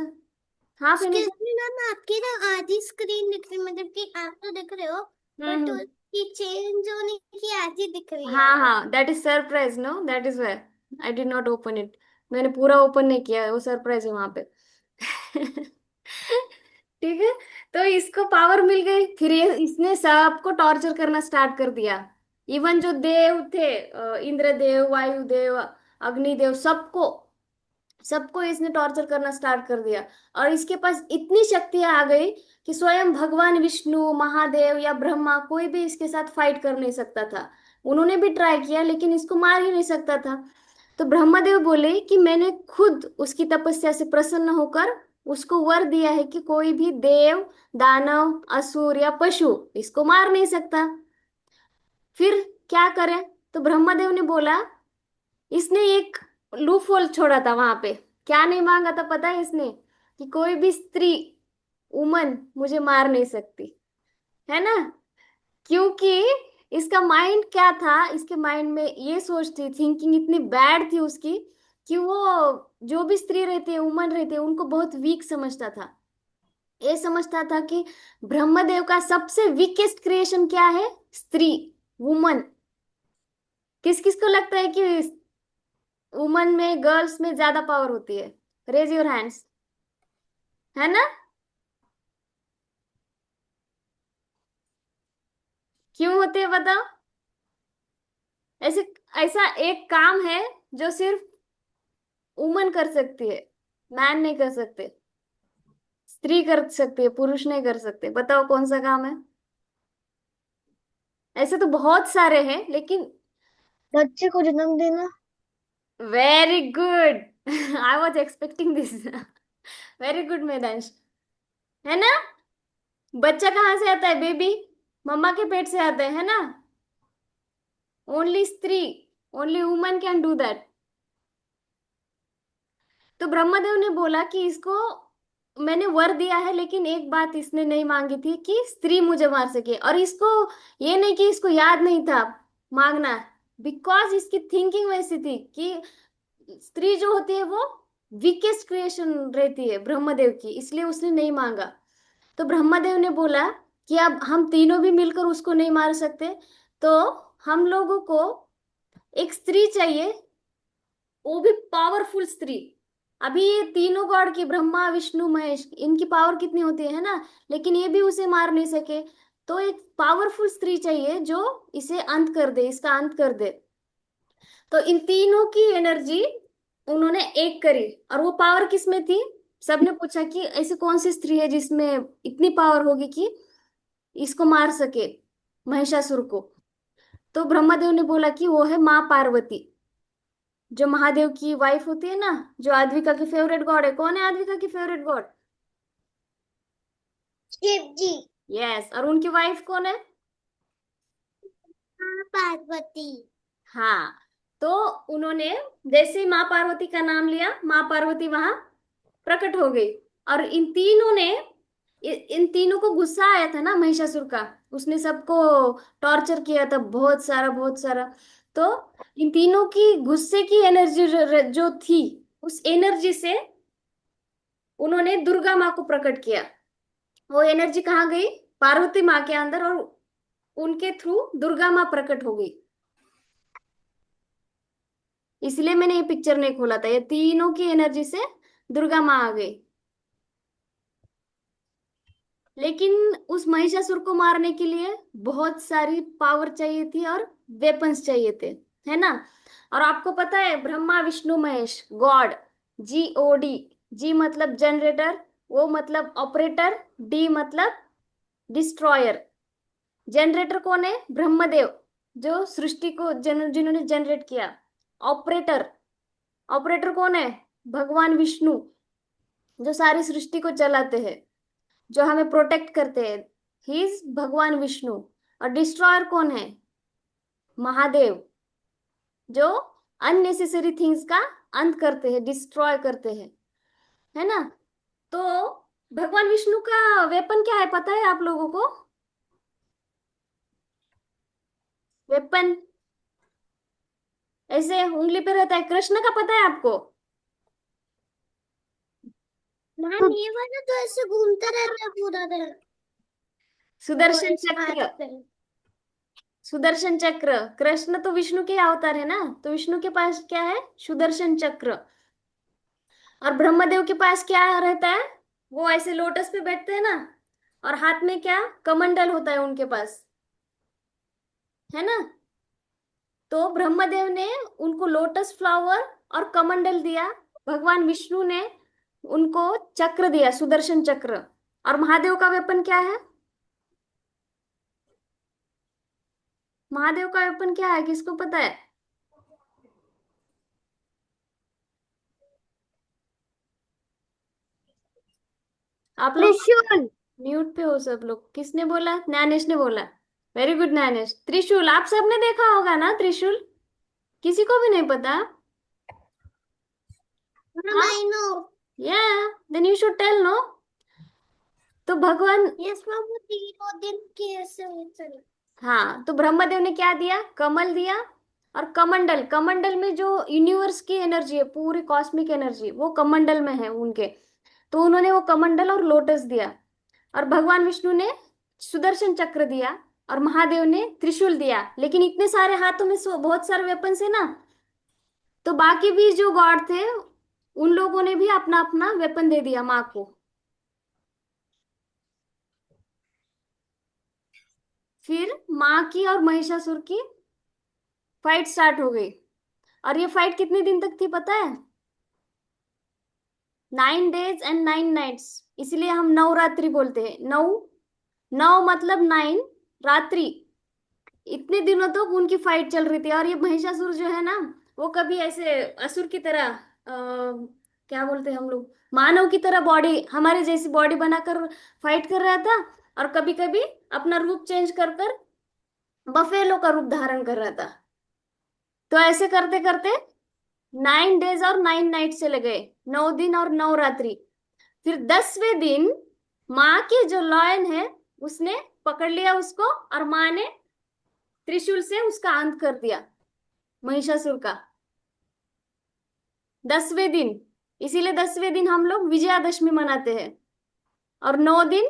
हाँ एक्सक्यूज फिनिश। मी मैम, आपकी ना आधी स्क्रीन दिख रही, मतलब कि आप तो दिख रहे हो बट हम्म। उसकी चेंज होने की आधी दिख रही है हाँ वो। हाँ, that is surprise, know that is way I did not open it. मैंने पूरा ओपन नहीं किया, वो सरप्राइज है वहां पे। ठीक है। तो इसको पावर मिल गई, फिर ये इसने सबको टॉर्चर करना स्टार्ट कर दिया। इवन जो देव थे, इंद्रदेव, वायुदेव, अग्निदेव, सबको सबको इसने टॉर्चर करना स्टार्ट कर दिया। और इसके पास इतनी शक्तियां आ गई कि स्वयं भगवान विष्णु, महादेव या ब्रह्मा कोई भी इसके साथ फाइट कर नहीं सकता था। उन्होंने भी ट्राई किया लेकिन इसको मार ही नहीं सकता था। तो ब्रह्मदेव बोले कि मैंने खुद उसकी तपस्या से प्रसन्न होकर उसको वर दिया है कि कोई भी देव, दानव, असुर या पशु इसको मार नहीं सकता। फिर क्या करें? तो ब्रह्मदेव ने बोला, इसने एक लूप होल छोड़ा था वहां पे। क्या नहीं मांगा था पता है इसने? कि कोई भी स्त्री, वुमन मुझे मार नहीं सकती, है ना। क्योंकि इसका माइंड क्या था, इसके माइंड में ये सोच थी, थिंकिंग इतनी बैड थी उसकी कि वो जो भी स्त्री रहती है, वुमन रहती है, उनको बहुत वीक समझता था। ये समझता था कि ब्रह्मदेव का सबसे वीकेस्ट क्रिएशन क्या है? स्त्री, वुमन। किस किस को लगता है कि वुमन में, गर्ल्स में ज्यादा पावर होती है? रेज योर हैंड्स, है ना। क्यों होते हैं बताओ? ऐसे, ऐसा एक काम है जो सिर्फ वुमन कर सकती है, मैन नहीं कर सकते। स्त्री कर सकती है, पुरुष नहीं कर सकते। बताओ कौन सा काम है? ऐसे तो बहुत सारे हैं लेकिन। बच्चे को जन्म देना। Very good. I was expecting this. Very good Medansh, है ना। बच्चा कहाँ से आता है? बेबी मम्मा के पेट से आता है ना। ओनली स्त्री, only woman can do that. तो ब्रह्मदेव ने बोला कि इसको मैंने वर दिया है लेकिन एक बात इसने नहीं मांगी थी कि स्त्री मुझे मार सके। और इसको ये नहीं कि इसको याद नहीं था मांगना, बिकॉज इसकी थिंकिंग वैसी थी कि स्त्री जो होती है वो वीकेस्ट क्रिएशन रहती है ब्रह्मदेव की, इसलिए उसने नहीं मांगा। तो ब्रह्मदेव ने बोला कि अब हम तीनों भी मिलकर उसको नहीं मार सकते, तो हम लोगों को एक स्त्री चाहिए, वो भी पावरफुल स्त्री। अभी ये तीनों गॉड की, ब्रह्मा विष्णु महेश, इनकी पावर कितनी होती है ना, लेकिन ये भी उसे मार नहीं सके। तो एक पावरफुल स्त्री चाहिए जो इसे अंत कर दे, इसका अंत कर दे। तो इन तीनों की एनर्जी उन्होंने एक करी। और वो पावर किस में थी? सबने पूछा कि ऐसी कौन सी स्त्री है जिसमें इतनी पावर होगी कि इसको मार सके, महिषासुर को। तो ब्रह्मदेव ने बोला कि वो है माँ पार्वती, जो महादेव की वाइफ होती है ना, जो आद्विका की फेवरेट गॉड है। कौन है आद्विका की फेवरेट गॉड? शिव जी। यस। और उनकी वाइफ कौन है? हाँ, पार्वती। हाँ। तो उन्होंने जैसे ही माँ पार्वती का नाम लिया, माँ पार्वती वहां प्रकट हो गई। और इन तीनों ने, इन तीनों को गुस्सा आया था ना महिषासुर का, उसने सबको टॉर्चर किया था बहुत सारा बहुत सारा। तो इन तीनों की गुस्से की एनर्जी जो थी, उस एनर्जी से उन्होंने दुर्गा माँ को प्रकट किया। वो एनर्जी कहाँ गई? पार्वती माँ के अंदर, और उनके थ्रू दुर्गा माँ प्रकट हो गई। इसलिए मैंने ये पिक्चर नहीं खोला था, ये तीनों की एनर्जी से दुर्गा माँ आ गई। लेकिन उस महिषासुर को मारने के लिए बहुत सारी पावर चाहिए थी और वेपन्स चाहिए थे, है ना। और आपको पता है ब्रह्मा विष्णु महेश गॉड, GOD। जी मतलब जनरेटर, ओ मतलब ऑपरेटर, डी मतलब डिस्ट्रॉयर। जनरेटर कौन है? ब्रह्मदेव, जो सृष्टि को जिन्होंने जनरेट किया। ऑपरेटर, ऑपरेटर कौन है? भगवान विष्णु, जो सारी सृष्टि को चलाते हैं, जो हमें प्रोटेक्ट करते हैं। ही इज भगवान विष्णु। और डिस्ट्रॉयर कौन है? महादेव, जो अननेसेसरी थिंग्स का अंत करते हैं, डिस्ट्रॉय करते हैं, है ना। तो भगवान विष्णु का वेपन क्या है पता है आप लोगों को? वेपन ऐसे उंगली पे रहता है, कृष्ण का पता है आपको? मैम ये वाला तो ऐसे घूमता रहता है पूरा दिन। वो सुदर्शन ऐसे चक्र। हाथ पे। सुदर्शन चक्र, कृष्ण तो विष्णु के अवतार है ना, तो विष्णु के पास क्या है? सुदर्शन चक्र। और ब्रह्मदेव के पास क्या रहता है? वो ऐसे लोटस पे बैठते हैं ना, और हाथ में क्या? कमंडल होता है उनके पास, है ना। तो ब्रह्मदेव ने उनको लोटस फ्लावर और कमंडल दिया, भगवान विष्णु ने उनको चक्र दिया, सुदर्शन चक्र। और महादेव का वेपन क्या है? महादेव का वेपन क्या है, किसको पता है? आप लोग त्रिशूल। म्यूट पे हो सब लोग। किसने बोला? ज्ञानेश ने बोला। Very good Gyanesh. त्रिशूल आप सबने देखा होगा ना त्रिशूल? किसी को भी नहीं पता? मैम हाँ, आई नो। या then you should tell no. तो भगवान, यस मैम वो 3 दिन के ऐसे होते हैं। हाँ, तो ब्रह्मदेव ने क्या दिया? कमल दिया और कमंडल। कमंडल में जो यूनिवर्स की एनर्जी है, पूरी कॉस्मिक एनर्जी, वो कमंडल में है उनके। तो उन्होंने वो कमंडल और लोटस दिया। और भगवान विष्णु ने सुदर्शन चक्र दिया, और महादेव ने त्रिशूल दिया। लेकिन इतने सारे हाथों में बहुत सारे वेपन है ना, तो बाकी भी जो गॉड थे उन लोगों ने भी अपना अपना वेपन दे दिया माँ को। फिर माँ की और महिषासुर की फाइट स्टार्ट हो गई। और ये फाइट कितने दिन तक थी पता है? 9 days and 9 nights। इसलिए हम नवरात्रि बोलते हैं। नौ, नौ मतलब 9, रात्रि। इतने दिनों तक उनकी फाइट चल रही थी। और ये महिषासुर जो है ना, वो कभी ऐसे असुर की तरह क्या बोलते हैं हम लोग, मानव की तरह बॉडी, हमारे जैसी बॉडी बनाकर फाइट कर रहा था। और कभी कभी अपना रूप चेंज कर कर बफेलो का रूप धारण कर रहा था। तो ऐसे करते करते 9 days और 9 nights चले गए, 9 दिन और 9 रात्रि। फिर 10वें दिन माँ के जो लॉयन है, उसने पकड़ लिया उसको, और माँ ने त्रिशूल से उसका अंत कर दिया, महिषासुर का। 10वें दिन। इसीलिए 10वें दिन हम लोग विजयादशमी मनाते हैं। और 9 दिन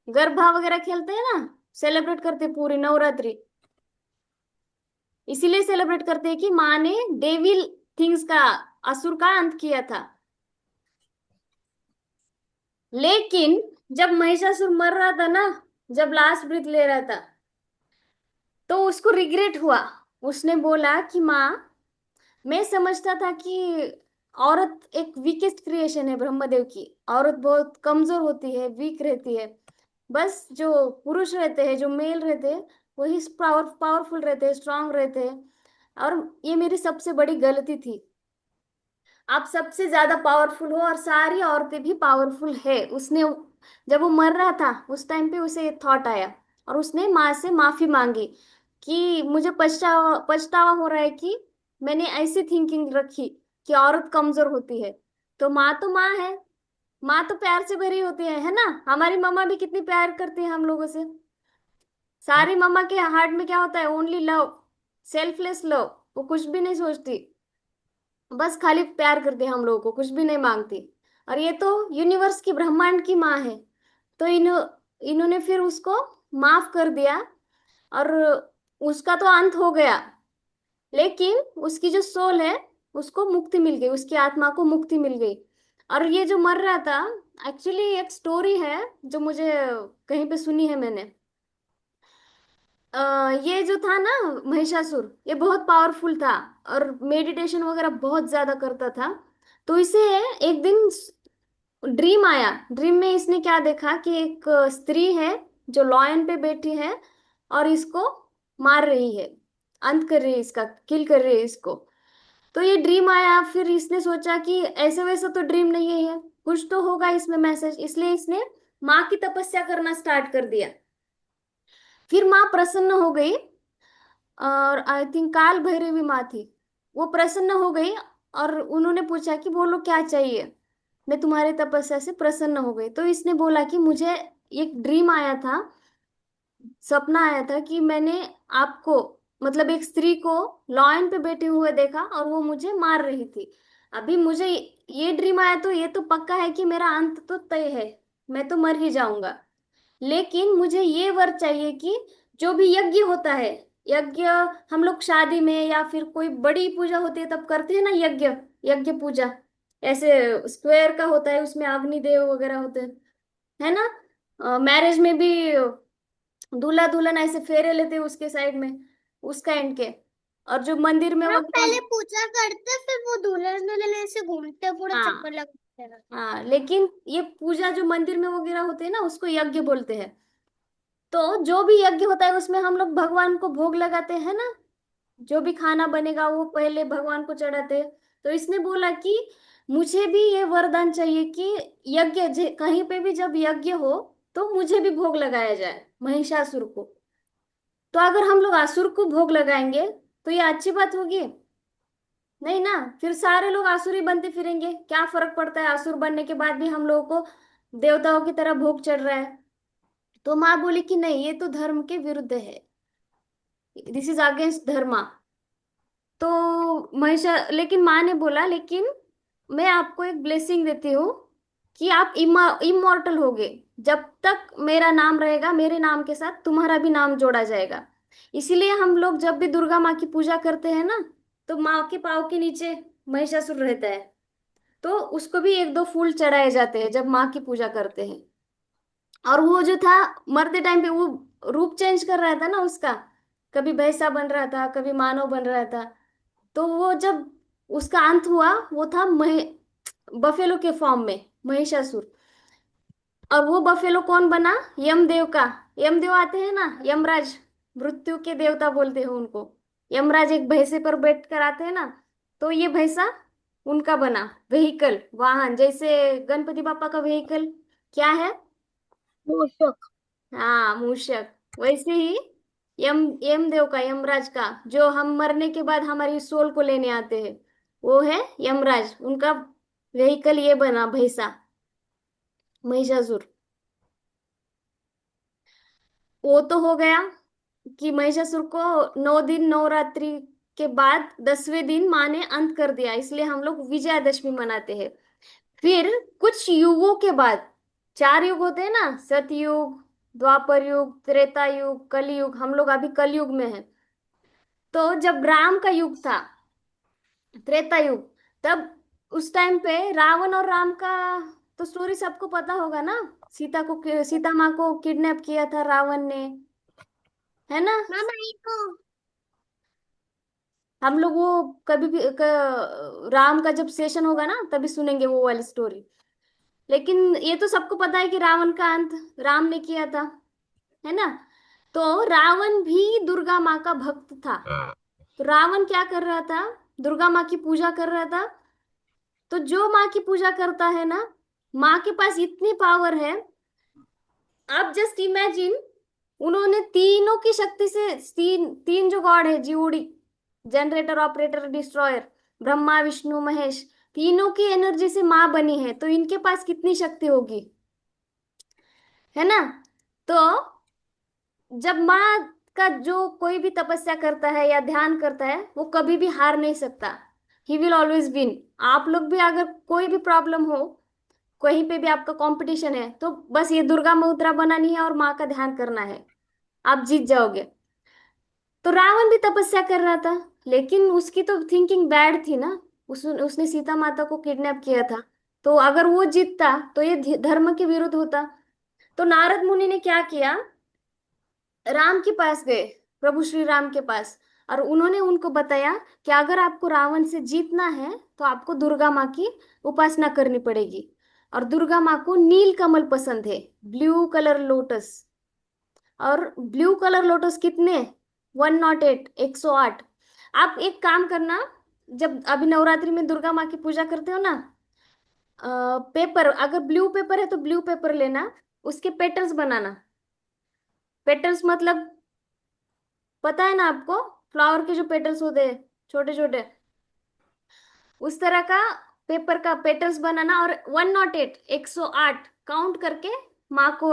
गरबा वगैरह खेलते हैं ना, सेलिब्रेट करते हैं पूरी नवरात्रि। इसीलिए सेलिब्रेट करते हैं कि माँ ने डेविल थिंग्स का, असुर का अंत किया था। लेकिन जब महिषासुर मर रहा था ना, जब लास्ट ब्रीथ ले रहा था, तो उसको रिग्रेट हुआ। उसने बोला कि माँ, मैं समझता था कि औरत एक वीकेस्ट क्रिएशन है ब्रह्मदेव की, औरत बहुत कमजोर होती है, वीक रहती है। बस जो पुरुष रहते हैं, जो मेल रहते हैं, वही पावरफुल रहते हैं, स्ट्रांग रहते हैं। और ये मेरी सबसे बड़ी गलती थी। आप सबसे ज्यादा पावरफुल हो, और सारी औरतें भी पावरफुल है। उसने, जब वो मर रहा था उस टाइम पे उसे थॉट आया, और उसने माँ से माफी मांगी कि मुझे पछतावा पछतावा हो रहा है कि मैंने ऐसी थिंकिंग रखी कि औरत कमजोर होती है। तो माँ है, माँ तो प्यार से भरी होती है ना। हमारी मम्मा भी कितनी प्यार करती है हम लोगों से। सारी मम्मा के हार्ट में क्या होता है? Only love, selfless love. वो कुछ भी नहीं सोचती, बस खाली प्यार करती है हम लोगों को, कुछ भी नहीं मांगती। और ये तो यूनिवर्स की, ब्रह्मांड की माँ है। तो इन्होंने फिर उसको माफ कर दिया, और उसका तो अंत हो गया। लेकिन उसकी जो सोल है, उसको मुक्ति मिल गई, उसकी आत्मा को मुक्ति मिल गई। और ये जो मर रहा था, एक्चुअली एक स्टोरी है जो मुझे कहीं पे सुनी है मैंने। ये जो था ना महिषासुर, ये बहुत पावरफुल था, और मेडिटेशन वगैरह बहुत ज्यादा करता था। तो इसे एक दिन ड्रीम आया। ड्रीम में इसने क्या देखा कि एक स्त्री है जो लॉयन पे बैठी है, और इसको मार रही है, अंत कर रही है इसका, किल कर रही है इसको। तो ये ड्रीम आया। फिर इसने सोचा कि ऐसे वैसा तो ड्रीम नहीं है, कुछ तो होगा इसमें मैसेज। इसलिए इसने माँ की तपस्या करना स्टार्ट कर दिया। फिर माँ प्रसन्न हो गई, और आई थिंक काल भैरवी माँ थी, वो प्रसन्न हो गई। और उन्होंने पूछा कि बोलो क्या चाहिए, मैं तुम्हारे तपस्या से प्रसन्न हो गई। तो इसने बोला कि मुझे एक ड्रीम आया था, सपना आया था कि मैंने आपको मतलब एक स्त्री को लॉयन पे बैठे हुए देखा और वो मुझे मार रही थी। अभी मुझे ये ड्रीम आया तो ये तो पक्का है कि मेरा अंत तो तय है, मैं तो मर ही जाऊंगा। लेकिन मुझे ये वर चाहिए कि जो भी यज्ञ होता है, यज्ञ हम लोग शादी में या फिर कोई बड़ी पूजा होती है तब करते हैं ना यज्ञ, यज्ञ पूजा ऐसे स्क्वायर का होता है, उसमें अग्निदेव वगैरह होते हैं, है ना। मैरिज में भी दूल्हा दुल्हन ऐसे फेरे लेते हैं उसके साइड में, उसका एंड के। और जो मंदिर में हम वगैरह। पहले पूजा करते फिर वो दुल्हन दुल्हन ऐसे घूमते पूरा हाँ। चक्कर लगाते हैं। हाँ, लेकिन ये पूजा जो मंदिर में वगैरह होते हैं ना उसको यज्ञ बोलते हैं। तो जो भी यज्ञ होता है उसमें हम लोग भगवान को भोग लगाते हैं ना, जो भी खाना बनेगा वो पहले भगवान को चढ़ाते हैं। तो इसने बोला कि मुझे भी ये वरदान चाहिए कि यज्ञ कहीं पे भी जब यज्ञ हो तो मुझे भी भोग लगाया जाए महिषासुर को। तो अगर हम लोग असुर को भोग लगाएंगे तो ये अच्छी बात होगी? नहीं ना। फिर सारे लोग आसुरी बनते फिरेंगे, क्या फर्क पड़ता है, आसुर बनने के बाद भी हम लोगों को देवताओं की तरह भोग चढ़ रहा है। तो माँ बोली कि नहीं, ये तो धर्म के विरुद्ध है, दिस इज अगेंस्ट धर्मा। तो महिषा, लेकिन माँ ने बोला लेकिन मैं आपको एक ब्लेसिंग देती हूँ कि आप इमॉर्टल होगे, जब तक मेरा नाम रहेगा मेरे नाम के साथ तुम्हारा भी नाम जोड़ा जाएगा। इसीलिए हम लोग जब भी दुर्गा माँ की पूजा करते हैं ना, तो माँ के पाँव के नीचे महिषासुर रहता है, तो उसको भी एक दो फूल चढ़ाए जाते हैं जब माँ की पूजा करते हैं। और वो जो था, मरते टाइम पे वो रूप चेंज कर रहा था ना उसका, कभी भैंसा बन रहा था कभी मानव बन रहा था। तो वो जब उसका अंत हुआ वो था बफेलो के फॉर्म में महिषासुर। और वो बफेलो कौन बना? यमदेव का। यमदेव आते हैं ना, यमराज, मृत्यु के देवता बोलते हैं उनको। यमराज एक भैंसे पर बैठ कर आते हैं ना, तो ये भैंसा उनका बना व्हीकल, वाहन। जैसे गणपति बापा का व्हीकल क्या है? मूषक। हाँ, मूषक। वैसे ही यमदेव का, यमराज का, जो हम मरने के बाद हमारी सोल को लेने आते हैं, वो है यमराज। उनका व्हीकल ये बना भैंसा, महिषासुर। वो तो हो गया कि महिषासुर को 9 दिन नवरात्रि के बाद 10वें दिन माँ ने अंत कर दिया, इसलिए हम लोग विजयादशमी मनाते हैं। फिर कुछ युगों के बाद, 4 युग होते हैं ना, सतयुग, द्वापर युग, त्रेता युग, कलयुग, हम लोग अभी कलयुग में है। तो जब राम का युग था, त्रेता युग, तब उस टाइम पे रावण और राम का तो स्टोरी सबको पता होगा ना। सीता माँ को किडनैप किया था रावण ने, है ना। मामा ये को हम लोग वो कभी भी राम का जब सेशन होगा ना तभी सुनेंगे वो वाली स्टोरी। लेकिन ये तो सबको पता है कि रावण का अंत राम ने किया था, है ना। तो रावण भी दुर्गा माँ का भक्त था। तो रावण क्या कर रहा था? दुर्गा माँ की पूजा कर रहा था। तो जो माँ की पूजा करता है ना, माँ के पास इतनी पावर है। आप जस्ट इमेजिन, उन्होंने तीनों की शक्ति से, तीन तीन जो गॉड है, GOD, generator, operator, destroyer, Brahma Vishnu Mahesh, तीनों की एनर्जी से माँ बनी है, तो इनके पास कितनी शक्ति होगी, है ना। तो जब माँ का जो कोई भी तपस्या करता है या ध्यान करता है वो कभी भी हार नहीं सकता, ही विल ऑलवेज विन। आप लोग भी अगर कोई भी प्रॉब्लम हो, कहीं पे भी आपका कंपटीशन है, तो बस ये दुर्गा मुद्रा बनानी है और माँ का ध्यान करना है, आप जीत जाओगे। तो रावण भी तपस्या कर रहा था, लेकिन उसकी तो थिंकिंग बैड थी ना। उसने सीता माता को किडनैप किया था। तो अगर वो जीतता तो ये धर्म के विरुद्ध होता। तो नारद मुनि ने क्या किया, राम के पास गए, प्रभु श्री राम के पास, और उन्होंने उनको बताया कि अगर आपको रावण से जीतना है तो आपको दुर्गा माँ की उपासना करनी पड़ेगी। और दुर्गा माँ को नील कमल पसंद है, ब्लू कलर लोटस। और ब्लू कलर लोटस कितने? 108, 108। आप एक काम करना, जब अभी नवरात्रि में दुर्गा माँ की पूजा करते हो ना, पेपर, अगर ब्लू पेपर है तो ब्लू पेपर लेना, उसके पेटल्स बनाना। पेटल्स मतलब पता है ना आपको, फ्लावर के जो पेटल्स होते हैं छोटे छोटे, उस तरह का पेपर का पेटल्स बनाना, और 108, 108 काउंट करके माँ को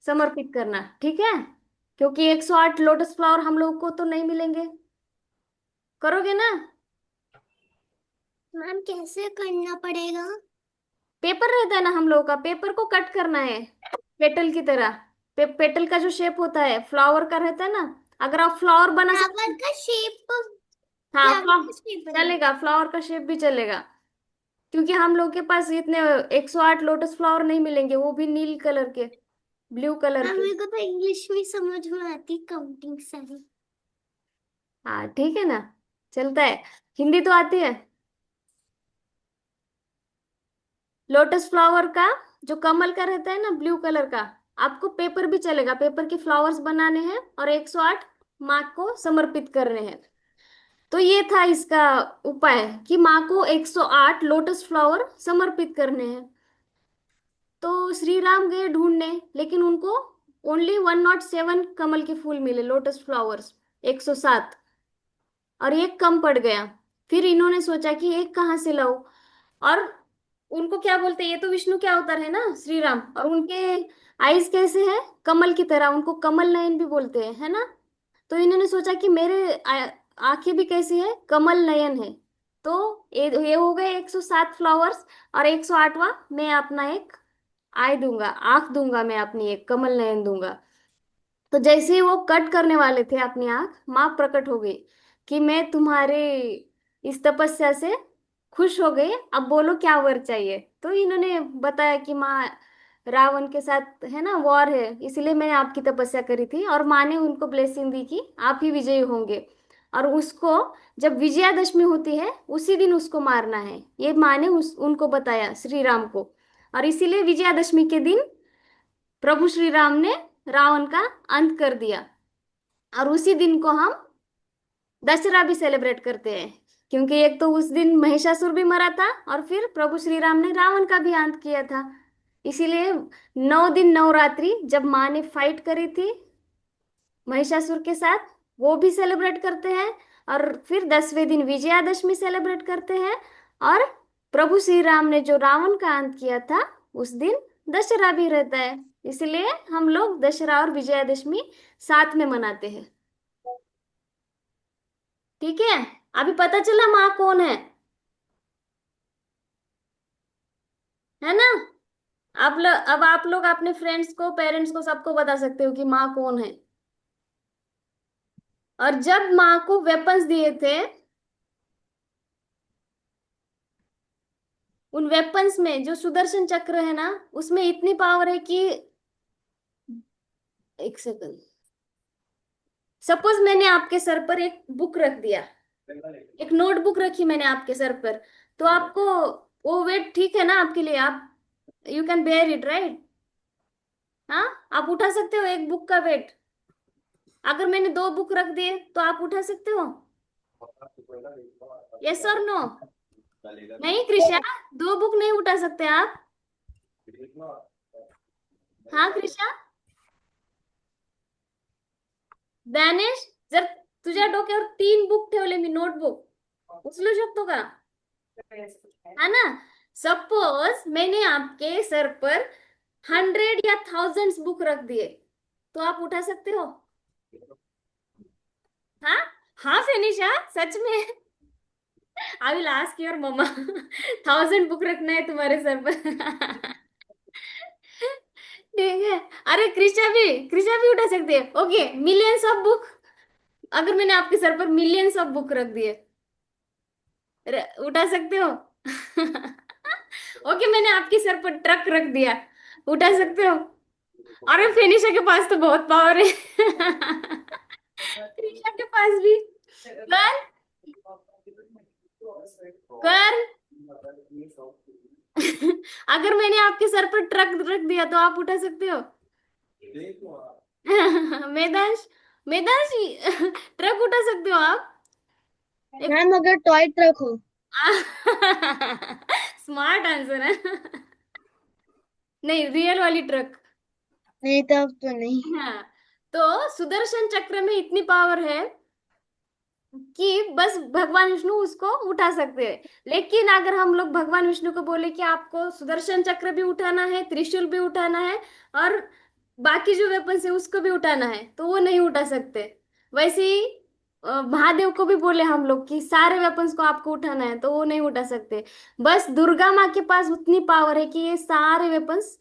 समर्पित करना, ठीक है। क्योंकि 108 लोटस फ्लावर हम लोग को तो नहीं मिलेंगे। करोगे ना? मैम कैसे करना पड़ेगा? पेपर रहता है ना हम लोगों का, पेपर को कट करना है पेटल की तरह। पेटल का जो शेप होता है फ्लावर का रहता है ना, अगर आप फ्लावर बना फ्लावर सकते। का शेप, हाँ, फ्लावर का शेप बना। चलेगा, फ्लावर का शेप भी चलेगा। क्योंकि हम लोग के पास इतने 108 लोटस फ्लावर नहीं मिलेंगे, वो भी नील कलर के, ब्लू कलर मैम के। मेरे को तो इंग्लिश में समझ में आती काउंटिंग सारी। हाँ ठीक है ना, चलता है। हिंदी तो आती है। लोटस फ्लावर का जो कमल का रहता है ना, ब्लू कलर का, आपको पेपर भी चलेगा, पेपर के फ्लावर्स बनाने हैं और 108 माँ को समर्पित करने हैं। तो ये था इसका उपाय कि माँ को 108 लोटस फ्लावर समर्पित करने हैं। तो श्री राम गए ढूंढने, लेकिन उनको ओनली 107 कमल के फूल मिले, लोटस फ्लावर्स 107, और एक कम पड़ गया। फिर इन्होंने सोचा कि एक कहाँ से लाऊं। और उनको क्या बोलते हैं, ये तो विष्णु के अवतार है ना श्री राम, और उनके आईज कैसे है, कमल की तरह, उनको कमल नयन भी बोलते हैं, है ना। तो इन्होंने सोचा कि मेरे आंखें भी कैसी है, कमल नयन है। तो ये हो गए 107 फ्लावर्स, और 108वां मैं अपना एक आई दूंगा, आंख दूंगा, मैं अपनी एक कमल नयन दूंगा। तो जैसे ही वो कट करने वाले थे अपनी आंख, माँ प्रकट हो गई कि मैं तुम्हारे इस तपस्या से खुश हो गई, अब बोलो क्या वर चाहिए। तो इन्होंने बताया कि माँ, रावण के साथ है ना वॉर है, इसलिए मैंने आपकी तपस्या करी थी, और माँ ने उनको ब्लेसिंग दी कि आप ही विजयी होंगे, और उसको जब विजयादशमी होती है उसी दिन उसको मारना है, ये माँ ने उनको बताया श्री राम को। और इसीलिए विजयादशमी के दिन प्रभु श्री राम ने रावण का अंत कर दिया। और उसी दिन को हम दशहरा भी सेलिब्रेट करते हैं, क्योंकि एक तो उस दिन महिषासुर भी मरा था, और फिर प्रभु श्री राम ने रावण का भी अंत किया था। इसीलिए 9 दिन 9 रात्रि जब माँ ने फाइट करी थी महिषासुर के साथ, वो भी सेलिब्रेट करते हैं। और फिर 10वें दिन विजयादशमी सेलिब्रेट करते हैं। और प्रभु श्री राम ने जो रावण का अंत किया था उस दिन दशहरा भी रहता है। इसलिए हम लोग दशहरा और विजयादशमी साथ में मनाते हैं। ठीक है, अभी पता चला माँ कौन है ना। अब आप लोग अपने फ्रेंड्स को, पेरेंट्स को, सबको बता सकते हो कि माँ कौन है। और जब माँ को वेपन्स दिए थे, उन वेपन्स में जो सुदर्शन चक्र है ना, उसमें इतनी पावर है कि, एक सेकंड, सपोज मैंने आपके सर पर एक बुक रख दिया, एक नोटबुक रखी मैंने आपके सर पर, तो आपको वो वेट ठीक है ना आपके लिए, आप you can bear it right. हाँ, आप उठा सकते हो एक बुक का वेट। अगर मैंने 2 बुक रख दिए तो आप उठा सकते हो? यस और नो? नहीं कृषा, 2 बुक नहीं उठा सकते आप। हाँ कृषा, दानेश, जर तुझ्या डोक्यावर 3 बुक ठेवले मी, नोटबुक उचलू शकतो का? है ना। सपोज मैंने आपके सर पर 100 या 1000 बुक रख दिए, तो आप उठा सकते हो? हाँ, हाँ फिनिशा, सच में। आई विल आस्क योर मम्मा। 1000 बुक रखना है तुम्हारे सर पर। ठीक है। अरे कृषा भी उठा सकती है। ओके, मिलियंस ऑफ बुक, अगर मैंने आपके सर पर मिलियंस ऑफ बुक रख दिए, उठा सकते हो? ओके, मैंने आपके सर पर ट्रक रख दिया, उठा सकते हो? अरे फिनिशा के पास तो बहुत पावर है। कृषा के पास भी। कर, कर। अगर मैंने आपके सर पर ट्रक रख दिया तो आप उठा सकते हो? मेदांश, मेदांश, ट्रक उठा सकते हो आप? एक मैम अगर टॉय ट्रक हो। स्मार्ट आंसर है। नहीं, रियल वाली ट्रक। नहीं तब तो नहीं। हाँ, तो सुदर्शन चक्र में इतनी पावर है कि बस भगवान विष्णु उसको उठा सकते हैं। लेकिन अगर हम लोग भगवान विष्णु को बोले कि आपको सुदर्शन चक्र भी उठाना है, त्रिशूल भी उठाना है, और बाकी जो वेपन्स है उसको भी उठाना है तो वो नहीं उठा सकते। वैसे ही महादेव को भी बोले हम लोग कि सारे वेपन्स को आपको उठाना है तो वो नहीं उठा सकते। बस दुर्गा माँ के पास उतनी पावर है कि ये सारे वेपन्स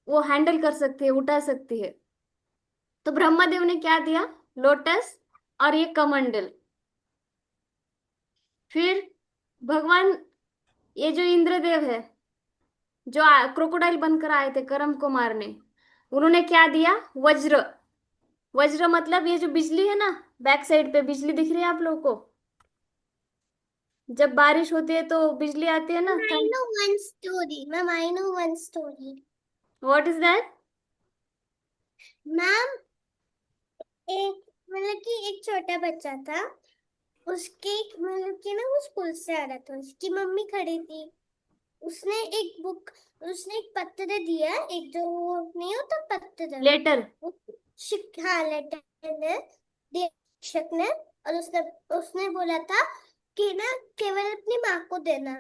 वो हैंडल कर सकती है, उठा सकती है। तो ब्रह्मदेव ने क्या दिया? लोटस और ये कमंडल। फिर भगवान, ये जो इंद्रदेव है, जो क्रोकोडाइल बनकर आए थे करम को मारने, उन्होंने क्या दिया? वज्र। वज्र मतलब ये जो बिजली है ना, बैक साइड पे बिजली दिख रही है आप लोगों को? जब बारिश होती है तो बिजली आती है ना। I know one story. Ma'am, I know one story. What is that? Ma'am, एक मतलब कि एक छोटा बच्चा था, उसके मतलब कि ना वो स्कूल से आ रहा था, उसकी मम्मी खड़ी थी, उसने एक बुक, उसने एक पत्र दिया, एक जो वो नहीं होता पत्र, लेटर। हाँ लेटर ने दिया शिक्षक ने, और उसने उसने बोला था कि ना केवल अपनी माँ को देना,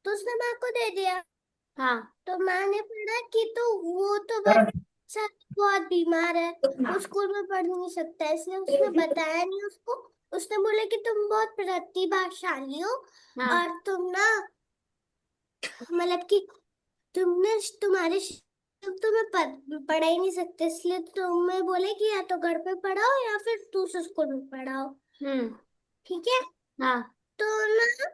तो उसने माँ को दे दिया। हाँ। तो माँ ने पढ़ा कि तो वो तो बच्चा बहुत बीमार है, वो स्कूल में पढ़ नहीं सकता, इसलिए उसने बताया नहीं उसको। उसने बोला कि तुम बहुत प्रतिभाशाली हो, हाँ। और तुम ना मतलब कि तुमने तुम्हारे तुम्हें पढ़ा ही नहीं सकते, इसलिए तुम्हें बोले कि या तो घर पे पढ़ाओ या फिर दूसरे स्कूल में पढ़ाओ। हम्म। ठीक है। हाँ। तो ना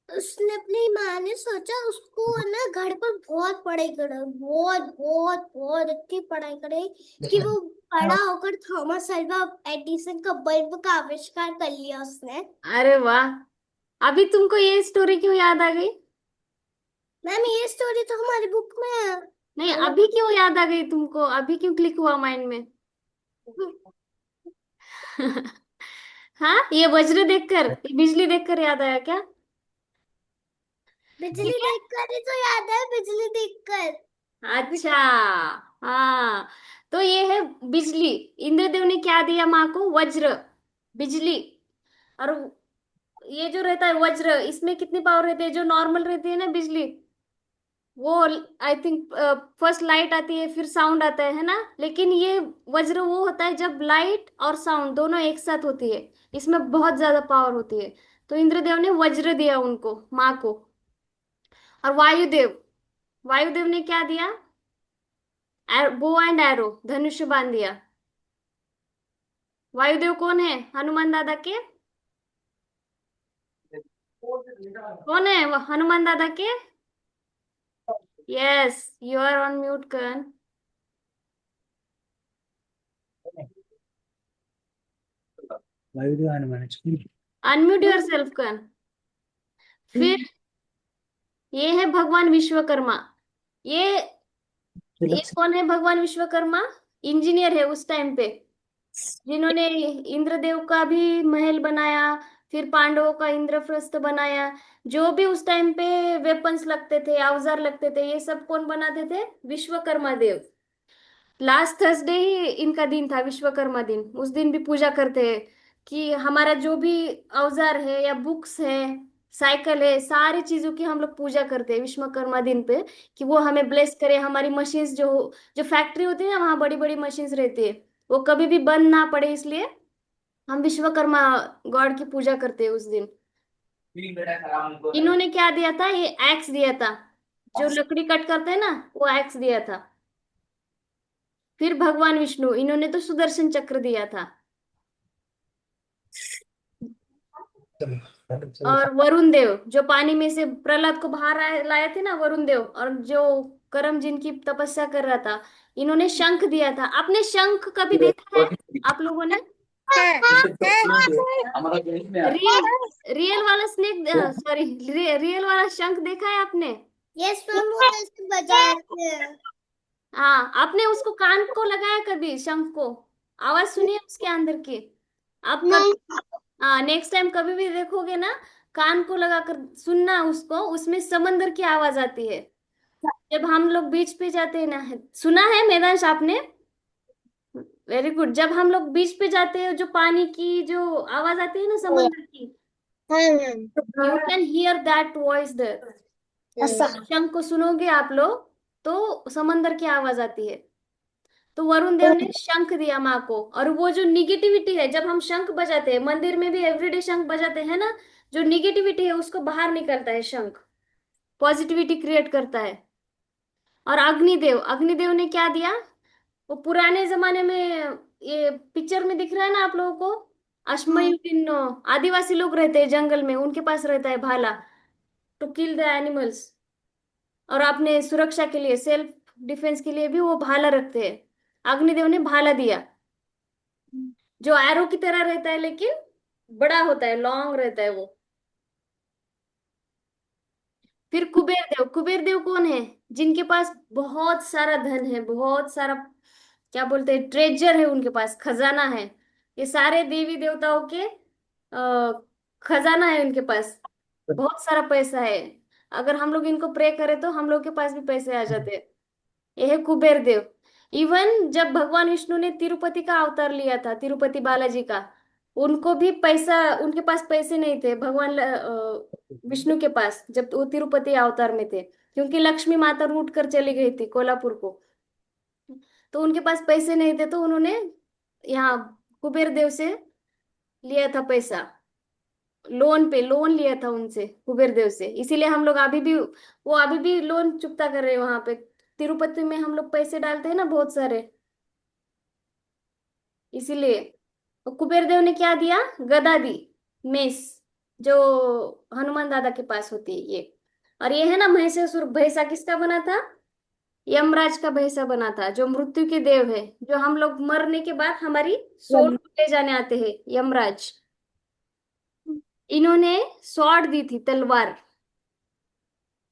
उसने, अपनी माँ ने सोचा उसको ना घर पर बहुत पढ़ाई करे, बहुत बहुत बहुत इतनी पढ़ाई करे कि वो बड़ा होकर थॉमस अल्वा एडिसन का बल्ब का आविष्कार कर लिया उसने। अरे वाह, अभी तुमको ये स्टोरी क्यों याद आ गई? मैम, ये स्टोरी तो हमारी बुक में है। नहीं, अभी क्यों याद आ गई तुमको? अभी क्यों क्लिक हुआ माइंड में? हाँ, ये वज्र देखकर, ये बिजली देखकर याद आया क्या? बिजली ठीक है। देखकर ही तो याद है, बिजली देखकर। अच्छा। हाँ, तो ये है बिजली। इंद्रदेव ने क्या दिया माँ को? वज्र, बिजली। और ये जो रहता है वज्र, इसमें कितनी पावर रहती है? जो नॉर्मल रहती है ना बिजली, वो आई थिंक फर्स्ट लाइट आती है फिर साउंड आता है ना? लेकिन ये वज्र वो होता है जब लाइट और साउंड दोनों एक साथ होती है, इसमें बहुत ज्यादा पावर होती है। तो इंद्रदेव ने वज्र दिया उनको, माँ को। और वायुदेव, वायुदेव ने क्या दिया? बो एंड एरो, धनुष बांध दिया। वायुदेव कौन है हनुमान दादा के? कौन है वो हनुमान दादा के? Yes, you are on mute Karan. Vayudev Hanuman ji. Unmute your self Karan. फिर ये है भगवान विश्वकर्मा। ये ये कौन है भगवान विश्वकर्मा? इंजीनियर है उस टाइम पे, जिन्होंने इंद्रदेव का भी महल बनाया, फिर पांडवों का इंद्रप्रस्थ बनाया। जो भी उस टाइम पे वेपन्स लगते थे, औजार लगते थे, ये सब कौन बनाते थे? विश्वकर्मा देव। लास्ट थर्सडे ही इनका दिन था, विश्वकर्मा दिन। उस दिन भी पूजा करते हैं कि हमारा जो भी औजार है या बुक्स है, साइकिल है, सारी चीजों की हम लोग पूजा करते हैं विश्वकर्मा दिन पे, कि वो हमें ब्लेस करे। हमारी मशीन्स जो जो फैक्ट्री होती है ना, वहाँ बड़ी बड़ी मशीन्स रहती है, वो कभी भी बंद ना पड़े, इसलिए हम विश्वकर्मा गॉड की पूजा करते हैं उस दिन। इन्होंने क्या दिया था? ये एक्स दिया था, जो लकड़ी कट करते हैं ना, वो एक्स दिया था। फिर भगवान विष्णु, इन्होंने तो सुदर्शन चक्र दिया था। और वरुण देव, जो पानी में से प्रहलाद को बाहर लाए थे ना, वरुण देव, और जो करम जिनकी तपस्या कर रहा था, इन्होंने शंख दिया था। आपने शंख कभी देखा है आप लोगों ने? रियल, रियल वाला स्नेक, सॉरी, रियल वाला शंख देखा है आपने? यस मैम, वो ऐसे बजाते हैं। हाँ, आपने उसको कान को लगाया कभी शंख को? आवाज सुनिए उसके अंदर की। आप कब, नहीं। हाँ, नेक्स्ट टाइम कभी भी देखोगे ना, कान को लगाकर सुनना उसको, उसमें समंदर की आवाज आती है। जब हम लोग बीच पे जाते हैं ना, सुना है मैदान आपने? Very good. जब हम लोग बीच पे जाते हैं, जो पानी की जो आवाज आती है ना समंदर की, हाँ ma'am. You can hear that voice there. अच्छा। शंख को सुनोगे आप लोग, तो समंदर की आवाज आती है। तो वरुण देव ने शंख दिया माँ को, और वो जो निगेटिविटी है, जब हम शंख बजाते हैं मंदिर में भी एवरीडे शंख बजाते हैं ना, जो निगेटिविटी है उसको बाहर निकलता है शंख, पॉजिटिविटी क्रिएट करता है। और अग्निदेव, अग्निदेव ने क्या दिया? वो पुराने जमाने में, ये पिक्चर में दिख रहा है ना आप लोगों को, अश्मयुगिन आदिवासी लोग रहते हैं जंगल में, उनके पास रहता है भाला, टू किल द एनिमल्स। और अपने सुरक्षा के लिए, सेल्फ डिफेंस के लिए भी वो भाला रखते हैं। अग्निदेव ने भाला दिया, जो एरो की तरह रहता है लेकिन बड़ा होता है, लॉन्ग रहता है वो। फिर कुबेर देव, कुबेर देव कौन है? जिनके पास बहुत सारा धन है, बहुत सारा, क्या बोलते हैं, ट्रेजर है, उनके पास खजाना है। ये सारे देवी देवताओं के खजाना है उनके पास, बहुत सारा पैसा है। अगर हम लोग इनको प्रे करें तो हम लोग के पास भी पैसे आ जाते हैं। ये है कुबेर देव। इवन जब भगवान विष्णु ने तिरुपति का अवतार लिया था, तिरुपति बालाजी का, उनको भी पैसा, उनके पास पैसे नहीं थे भगवान विष्णु के पास, जब वो तिरुपति अवतार में थे, क्योंकि लक्ष्मी माता रूठ कर चली गई थी कोल्हापुर को। तो उनके पास पैसे नहीं थे, तो उन्होंने यहाँ कुबेर देव से लिया था पैसा, लोन पे लोन लिया था उनसे, कुबेर देव से। इसीलिए हम लोग अभी भी, वो अभी भी लोन चुकता कर रहे हैं वहां पे। तिरुपति में हम लोग पैसे डालते हैं ना बहुत सारे, इसीलिए। तो कुबेर देव ने क्या दिया? गदा दी, मेस, जो हनुमान दादा के पास होती है ये। और ये है ना महिषासुर, भैसा किसका बना था? यमराज का भैसा बना था, जो मृत्यु के देव है, जो हम लोग मरने के बाद हमारी सोल को ले जाने आते हैं, यमराज। इन्होंने स्वॉर्ड दी थी, तलवार,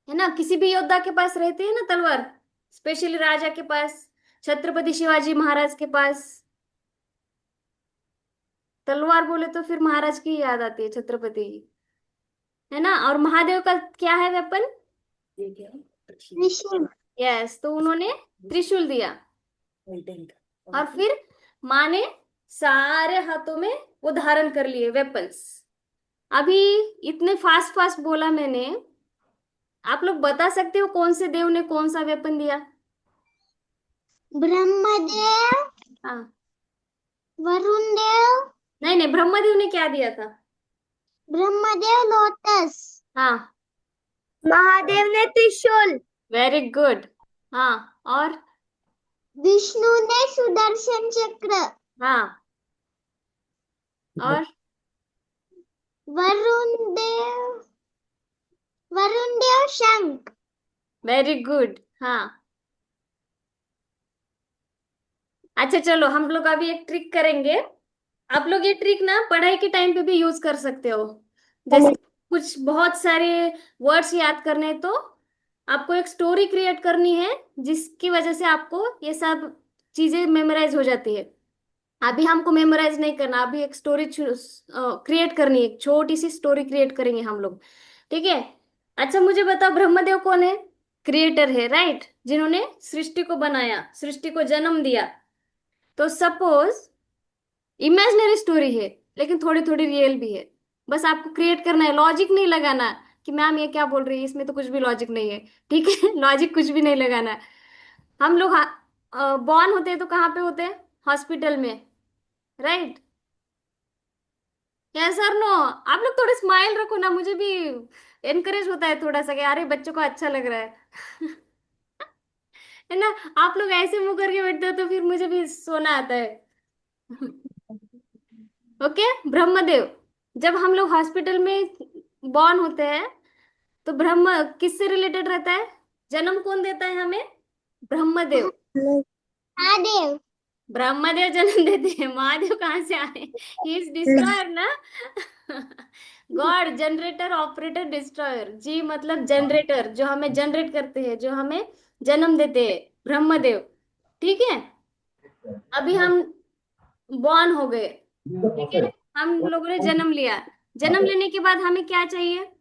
है ना, किसी भी योद्धा के पास रहती है ना तलवार, स्पेशली राजा के पास, छत्रपति शिवाजी महाराज के पास। तलवार बोले तो फिर महाराज की याद आती है, छत्रपति की, है ना। और महादेव का क्या है वेपन? त्रिशूल। यस, तो उन्होंने त्रिशूल दिया। और फिर माँ ने सारे हाथों में वो धारण कर लिए वेपन्स। अभी इतने फास्ट फास्ट बोला मैंने, आप लोग बता सकते हो कौन से देव ने कौन सा वेपन दिया? ब्रह्मदेव, हाँ, वरुण देव, नहीं नहीं, ब्रह्मदेव ने क्या दिया था? ब्रह्मदेव लोटस, हाँ, महादेव ने त्रिशूल, वेरी गुड। हाँ, और? विष्णु ने सुदर्शन चक्र, हाँ, और? वरुण देव, वरुण देव शंख। Very good. हाँ, अच्छा चलो, हम लोग अभी एक ट्रिक करेंगे। आप लोग ये ट्रिक ना पढ़ाई के टाइम पे भी यूज कर सकते हो। जैसे कुछ बहुत सारे वर्ड्स याद करने हैं, तो आपको एक स्टोरी क्रिएट करनी है, जिसकी वजह से आपको ये सब चीजें मेमोराइज हो जाती है। अभी हमको मेमोराइज नहीं करना, अभी एक स्टोरी क्रिएट करनी है, एक छोटी सी स्टोरी क्रिएट करेंगे हम लोग, ठीक है? अच्छा मुझे बताओ, ब्रह्मदेव कौन है? क्रिएटर है, राइट, जिन्होंने सृष्टि को बनाया, सृष्टि को जन्म दिया। तो सपोज इमेजिनरी स्टोरी है, लेकिन थोड़ी थोड़ी रियल भी है। बस आपको क्रिएट करना है, लॉजिक नहीं लगाना कि मैम ये क्या बोल रही है, इसमें तो कुछ भी लॉजिक नहीं है, ठीक है? लॉजिक कुछ भी नहीं लगाना है। हम लोग बॉर्न होते हैं तो कहाँ पे होते हैं? हॉस्पिटल में, राइट? Yes sir, no? आप लोग थोड़े स्माइल रखो ना, मुझे भी एनकरेज होता है थोड़ा सा कि अरे बच्चों को अच्छा लग रहा है। है ना? आप लोग ऐसे मुंह करके बैठते हो तो फिर मुझे भी सोना आता है। ओके, ब्रह्मदेव, जब हम लोग हॉस्पिटल में बॉर्न होते हैं, तो ब्रह्म किससे रिलेटेड रहता है? जन्म कौन देता है हमें? ब्रह्मदेव। महादेव, ब्रह्मदेव जन्म देते हैं, महादेव कहाँ से आए? ही इज डिस्ट्रॉयर ना। God, generator, operator, destroyer. G मतलब जनरेटर, जो हमें जनरेट करते हैं, जो हमें जन्म देते हैं, ब्रह्मदेव, ठीक है? अभी हम बॉर्न हो गए, ठीक है, हम लोगों ने जन्म लिया। जन्म लेने के बाद हमें क्या चाहिए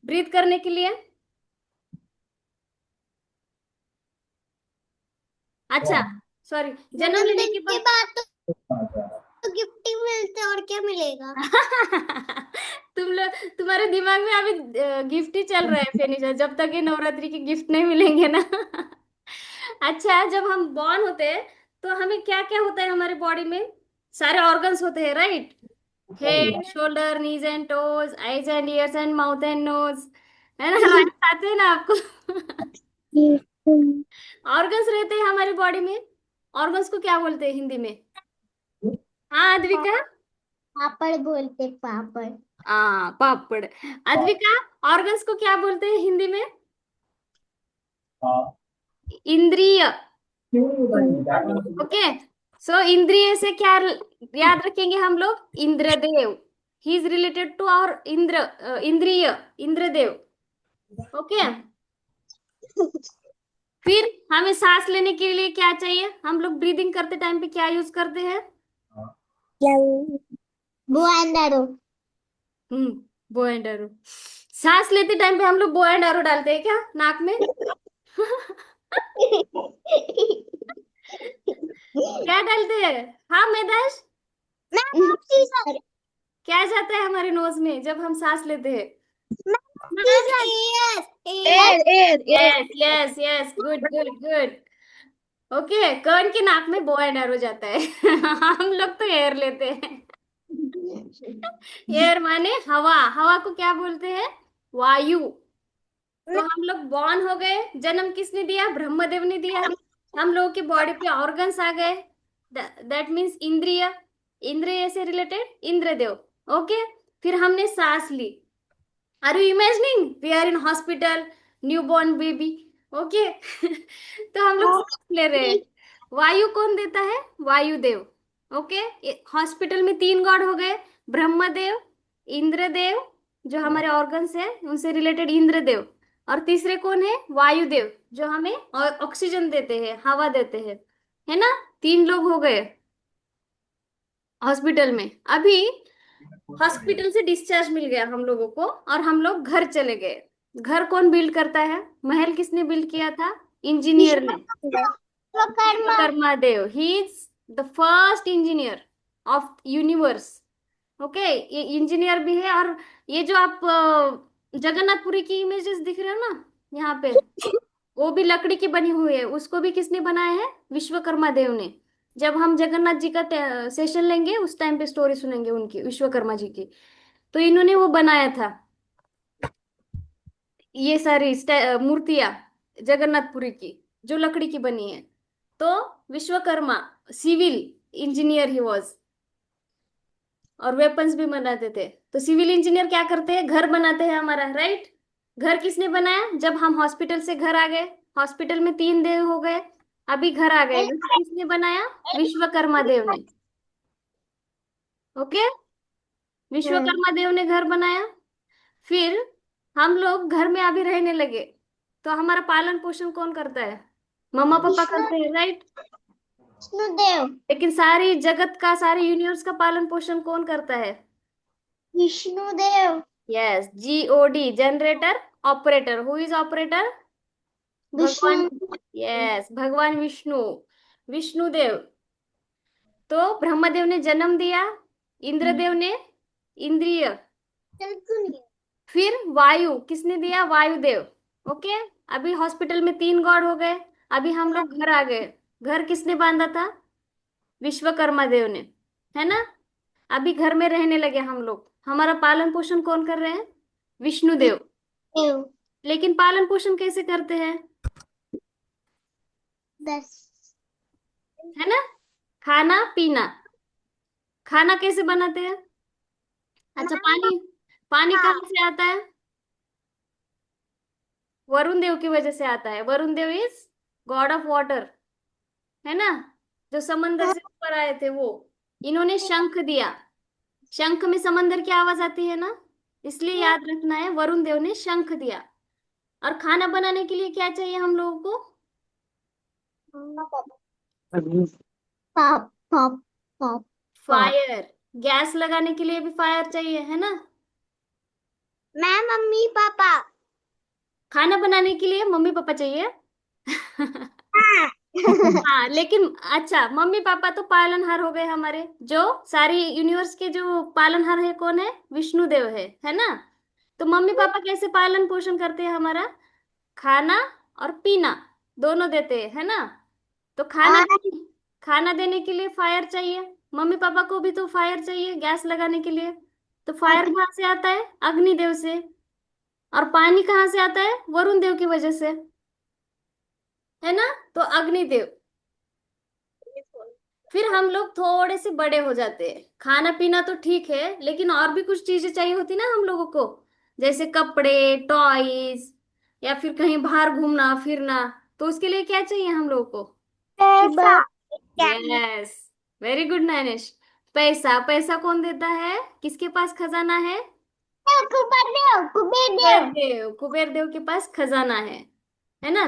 ब्रीथ करने के लिए? अच्छा, सॉरी, जन्म जन्म लेने के देने के बाद, बाद तो तो गिफ्ट ही मिलते और क्या मिलेगा। तुम लोग, तुम्हारे दिमाग में अभी गिफ्ट ही चल रहा है फेनिशा, जब तक ये नवरात्रि के गिफ्ट नहीं मिलेंगे ना। अच्छा, जब हम बॉर्न होते हैं तो हमें क्या क्या होता है हमारे बॉडी में? सारे ऑर्गन्स होते हैं, right? Head, shoulder, knees and toes, eyes and ears and mouth and nose, है ना? राइट, आते हैं ना आपको? ऑर्गन्स रहते हैं हमारी बॉडी में। ऑर्गन्स को क्या बोलते हैं हिंदी में? हाँ अद्विका। पापड़ बोलते पापड़। हाँ, पापड़। अद्विका, ऑर्गन्स को क्या बोलते हैं हिंदी में? हाँ। इंद्रिय। ओके, सो इंद्रिय से क्या याद रखेंगे हम लोग? Indradev. He is related to our इंद्रिय, इंद्रदेव। ओके, फिर हमें सांस लेने के लिए क्या चाहिए? हम लोग ब्रीदिंग करते टाइम पे क्या यूज करते हैं? Bow and arrow. Bow and arrow. सांस लेते टाइम पे हम लोग बो एंड एरो डालते हैं क्या नाक में? क्या डालते हैं? हाँ मैदाश, क्या जाता है हमारे नोज में जब हम सांस लेते हैं? Air, air, air. Yes yes yes, good good good. Okay, Karna के नाक में बो एंड एरो जाता है। हम लोग तो एयर लेते हैं। एयर माने हवा। हवा को क्या बोलते हैं? वायु। तो हम लोग बॉर्न हो गए, जन्म किसने दिया? ब्रह्मदेव ने दिया। हम लोगों की बॉडी पे ऑर्गन्स आ गए, दैट मीन्स इंद्रिय। इंद्रिय से रिलेटेड इंद्रदेव। ओके, फिर हमने सांस ली। Are you imagining we are in hospital, new born baby? Okay. तो हम लोग सांस ले रहे हैं। वायु कौन देता है? वायुदेव। ओके, हॉस्पिटल में तीन गॉड हो गए, ब्रह्मदेव, इंद्रदेव, जो हमारे ऑर्गन्स है उनसे रिलेटेड इंद्रदेव, और तीसरे कौन है? वायुदेव, जो हमें ऑक्सीजन देते हैं, हवा देते हैं, है ना? तीन लोग हो गए हॉस्पिटल में। अभी हॉस्पिटल से डिस्चार्ज मिल गया हम लोगों को और हम लोग घर चले गए। घर कौन बिल्ड करता है? महल किसने बिल्ड किया था? इंजीनियर ने, Vishwakarma Dev. He is the first engineer of universe. Okay, ये इंजीनियर भी है। और ये जो आप जगन्नाथपुरी की इमेजेस दिख रहे हो ना यहाँ पे, वो भी लकड़ी की बनी हुई है। उसको भी किसने बनाया है? विश्वकर्मा देव ने। जब हम जगन्नाथ जी का सेशन लेंगे उस टाइम पे स्टोरी सुनेंगे उनकी, विश्वकर्मा जी की। तो इन्होंने वो बनाया था, ये सारी मूर्तियां जगन्नाथपुरी की, जो लकड़ी की बनी है। तो Vishwakarma civil engineer he was, और वेपन्स भी बनाते थे। तो सिविल इंजीनियर क्या करते हैं? घर बनाते हैं हमारा, राइट? घर किसने बनाया? जब हम हॉस्पिटल से घर आ गए, हॉस्पिटल में 3 दिन हो गए, अभी घर आ गए, घर किसने बनाया? विश्वकर्मा देव ने। ओके, विश्वकर्मा देव ने घर बनाया। फिर हम लोग घर में अभी रहने लगे, तो हमारा पालन पोषण कौन करता है? मम्मा पापा करते हैं, राइट? विष्णुदेव। लेकिन सारी जगत का, सारे यूनिवर्स का पालन पोषण कौन करता है? Vishnudev. Yes, G O D, generator operator. Who is operator? भगवान। विष्णु। यस, भगवान विष्णु, विष्णुदेव। तो ब्रह्मदेव ने जन्म दिया, इंद्रदेव ने इंद्रिय, फिर वायु किसने दिया? वायुदेव। ओके, अभी हॉस्पिटल में 3 गॉड हो गए, अभी हम लोग घर आ गए। घर किसने बांधा था? विश्वकर्मा देव ने, है ना? अभी घर में रहने लगे हम लोग। हमारा पालन पोषण कौन कर रहे हैं? विष्णुदेव। लेकिन पालन पोषण कैसे करते हैं? है ना? खाना पीना। खाना कैसे बनाते हैं? अच्छा, पानी। पानी कहाँ से आता है? वरुण देव की वजह से आता है। वरुण देव इज गॉड ऑफ वाटर, है ना? जो समंदर से ऊपर आए थे वो। इन्होंने शंख दिया। शंख में समंदर की आवाज आती है ना, इसलिए याद रखना है, वरुण देव ने शंख दिया। और खाना बनाने के लिए क्या चाहिए हम लोगों को? पाप पाप पाप। फायर। गैस लगाने के लिए भी फायर चाहिए, है ना? मैं मम्मी पापा। खाना बनाने के लिए मम्मी पापा चाहिए। हाँ लेकिन अच्छा, मम्मी पापा तो पालनहार हो गए हमारे। जो सारी यूनिवर्स के जो पालनहार है कौन है? विष्णु देव है ना? तो मम्मी पापा कैसे पालन पोषण करते हैं हमारा? खाना और पीना दोनों देते हैं, है ना? तो खाना देने के लिए फायर चाहिए। मम्मी पापा को भी तो फायर चाहिए गैस लगाने के लिए। तो फायर कहाँ से आता है? अग्निदेव से। और पानी कहाँ से आता है? वरुण देव की वजह से, है ना? तो अग्निदेव। फिर हम लोग थोड़े से बड़े हो जाते हैं। खाना पीना तो ठीक है, लेकिन और भी कुछ चीजें चाहिए होती ना हम लोगों को, जैसे कपड़े, टॉयज, या फिर कहीं बाहर घूमना फिरना। तो उसके लिए क्या चाहिए हम लोगों को? पैसा। Yes, very good Nainish. पैसा। पैसा कौन देता है? किसके पास खजाना है? कुबेर देव, कुबेर कुबेर देव। देव। कुबेर देव के पास खजाना है ना?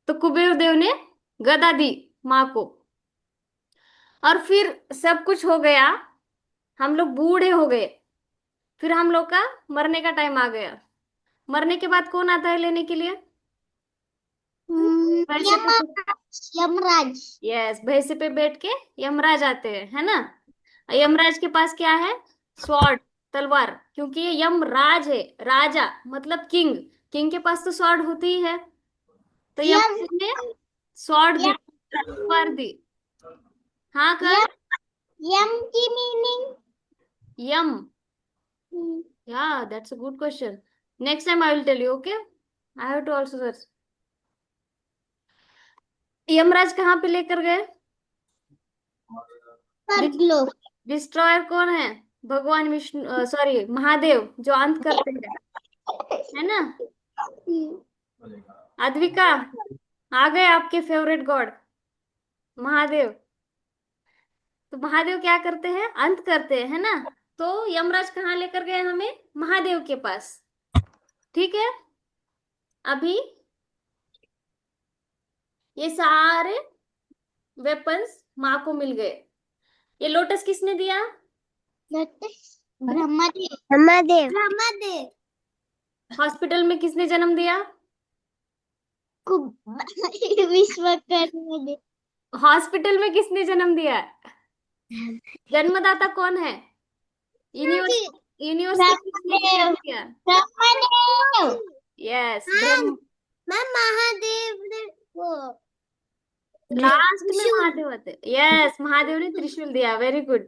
तो कुबेर देव ने गदा दी माँ को। और फिर सब कुछ हो गया, हम लोग बूढ़े हो गए। फिर हम लोग का मरने का टाइम आ गया। मरने के बाद कौन आता है लेने के लिए? भैंसे पे। यमराज। यस, भैंसे पे बैठ के यमराज आते हैं, है ना? यमराज के पास क्या है? स्वॉर्ड, तलवार। क्योंकि ये यमराज है, राजा मतलब किंग। किंग के पास तो स्वॉर्ड होती ही है। तो यम यमराज ने स्वॉर्ड दी, यम तलवार दी। हाँ कर। यम यम की मीनिंग। यम। या that's a good question. Next time I will tell you, okay? I have to also search. Yamraj कहाँ पे लेकर गए? स्वर्गलोक। डिस्ट्रॉयर कौन है? भगवान विष्णु, सॉरी महादेव, जो अंत करते हैं, है ना? अद्विका, आ गए आपके फेवरेट गॉड महादेव। तो महादेव क्या करते हैं? अंत करते हैं, है ना? तो यमराज कहाँ लेकर गए हमें? महादेव के पास। ठीक है। अभी ये सारे वेपन्स माँ को मिल गए। ये लोटस किसने दिया? ब्रह्मदेव, ब्रह्मदेव, ब्रह्मदेव। हॉस्पिटल में किसने जन्म दिया? विश्वकर्मा देव। हॉस्पिटल में किसने जन्म दिया? जन्मदाता कौन है? यूनिवर्स। यूनिवर्स को किसने ब्रह्मदेव, create किया? ब्रह्मदेव। यस, हाँ, ब्रह्म। मैं महादेव ने वो लास्ट में त्रिशूल, महादेव आते। यस, महादेव ने त्रिशूल दिया, वेरी गुड।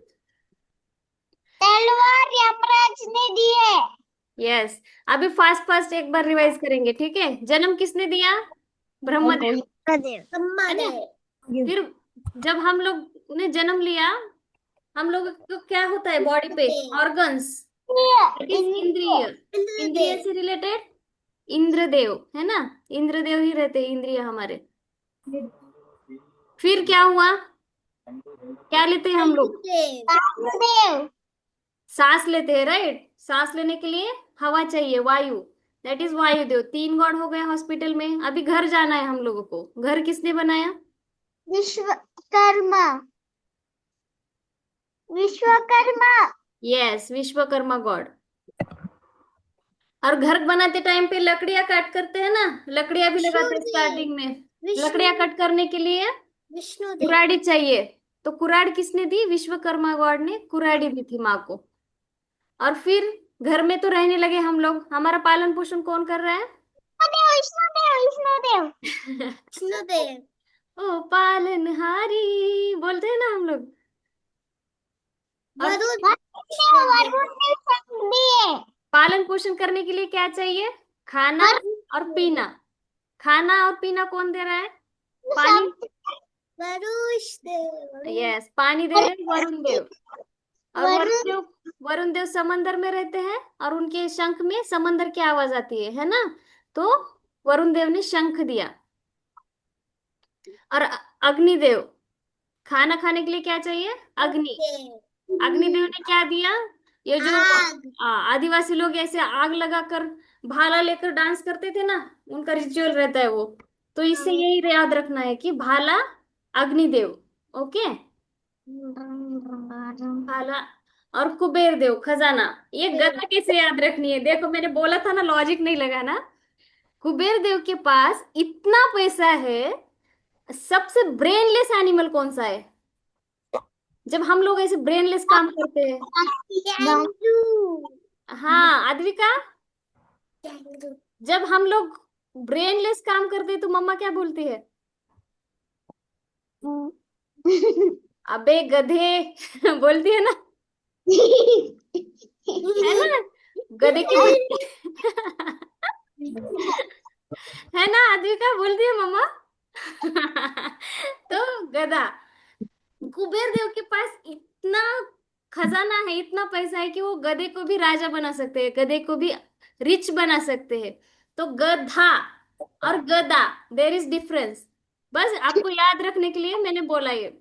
तलवार यमराज ने दी है। यस। अभी फास्ट फास्ट एक बार रिवाइज करेंगे, ठीक है? जन्म किसने दिया? ब्रह्मदेव, है ना? ब्रह्मदेव। फिर जब हम लोग ने जन्म लिया, हम लोग को क्या होता है बॉडी पे? ऑर्गन्स। इंद्रिय। इंद्रिय से रिलेटेड इंद्रदेव, है ना? इंद्रदेव ही रहते हैं इंद्रिय हमारे। फिर क्या हुआ? क्या लेते हैं हम लोग? वासुदेव। सांस लेते हैं, राइट? सांस लेने के लिए हवा चाहिए, वायु। That is Vayudev. तीन गॉड हो गए हॉस्पिटल में। अभी घर जाना है हम लोगों को। घर किसने बनाया? विश्वकर्मा, विश्वकर्मा। Yes, Vishwakarma god. और घर बनाते टाइम पे लकड़ियां काट करते हैं ना, लकड़ियां भी लगाते हैं स्टार्टिंग में। लकड़ियां कट करने के लिए विष्णुदेव। कुराड़ी चाहिए। तो कुराड़ किसने दी? विश्वकर्मा गॉड ने कुराड़ी दी थी माँ को। और फिर घर में तो रहने लगे हम लोग। हमारा पालन पोषण कौन कर रहा है? विष्णुदेव, विष्णुदेव, विष्णुदेव। ओ पालनहारी, बोलते हैं ना हम लोग। और पालन पोषण करने के लिए क्या चाहिए? खाना और पीना। खाना और पीना कौन दे रहा है? पानी। यस, पानी दे रहे हैं वरुण देव। और वरुण देव समंदर में रहते हैं, और उनके शंख में समंदर की आवाज आती है ना? तो वरुण देव ने शंख दिया। और अग्निदेव, खाना खाने के लिए क्या चाहिए? अग्नि। अग्निदेव ने क्या दिया? ये जो आदिवासी लोग ऐसे आग लगाकर भाला लेकर डांस करते थे ना, उनका रिचुअल रहता है वो। तो इससे यही याद रखना है कि भाला अग्निदेव, ओके? भाला। और कुबेर देव खजाना। ये गदा कैसे याद रखनी है? देखो, मैंने बोला था ना, लॉजिक नहीं लगाना। कुबेर देव के पास इतना पैसा है सबसे ब्रेनलेस एनिमल कौन सा है? जब हम लोग ऐसे ब्रेनलेस काम करते हैं। कैंगरू। हाँ अद्विका, कैंगरू। जब हम लोग ब्रेनलेस काम करते हैं तो मम्मा क्या बोलती है? अबे गधे बोलती है ना, है ना, गधे की बुद्धि है ना, अद्विका बोलती है मम्मा तो गधा। कुबेर देव के पास इतना खजाना है, इतना पैसा है कि वो गधे को भी राजा बना सकते हैं, गधे को भी रिच बना सकते हैं। तो गधा और गधा, देर इज डिफरेंस। बस आपको याद रखने के लिए मैंने बोला ये।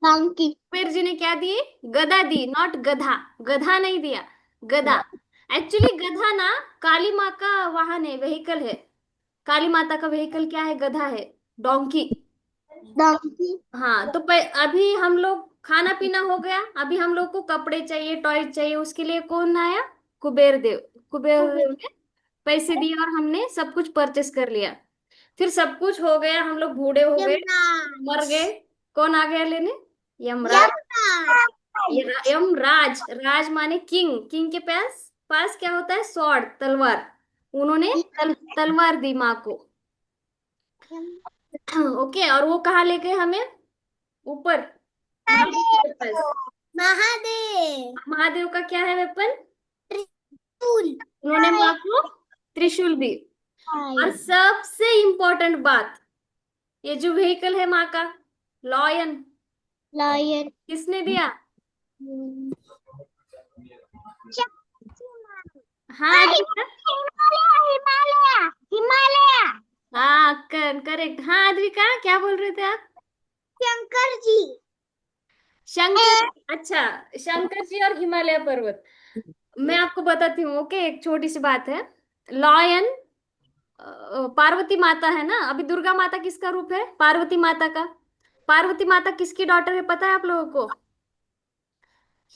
Donkey. कुबेर जी ने क्या दिए? गधा दी, नॉट गधा। गधा नहीं दिया, गधा। एक्चुअली गधा ना काली माँ का वाहन है, व्हीकल है। काली माता का व्हीकल क्या है? गधा है, डोंकी। Donkey. हाँ तो अभी हम लोग खाना पीना हो गया, अभी हम लोग को कपड़े चाहिए, टॉय चाहिए, उसके लिए कौन आया? कुबेर देव। कुबेर देव ने पैसे दिए और हमने सब कुछ परचेस कर लिया। फिर सब कुछ हो गया, हम लोग बूढ़े हो गए, मर यमराज। गए। कौन आ गया लेने? यमराज। यमराज। यमराज, राज माने किंग। किंग के पास पास क्या होता है? स्वॉर्ड, तलवार। उन्होंने तलवार दी माँ को। ओके, और वो कहाँ ले गए हमें? ऊपर, महादेव के पास। महादेव। महादेव का क्या है वेपन? त्रिशूल। उन्होंने माँ को त्रिशूल दी। और सबसे इंपॉर्टेंट बात, ये जो व्हीकल है माँ का, लॉयन, Lion. किसने दिया? हाँ अद्विका? Himalaya. Himalaya. हाँ करेक्ट। हाँ अद्विका, क्या बोल रहे थे आप? शंकर जी। शंकर, अच्छा, शंकर जी और हिमालय पर्वत। मैं आपको बताती हूँ, ओके, एक छोटी सी बात है। लॉयन पार्वती माता है ना, अभी दुर्गा माता किसका रूप है? पार्वती माता का। पार्वती माता किसकी डॉटर है पता है आप लोगों को?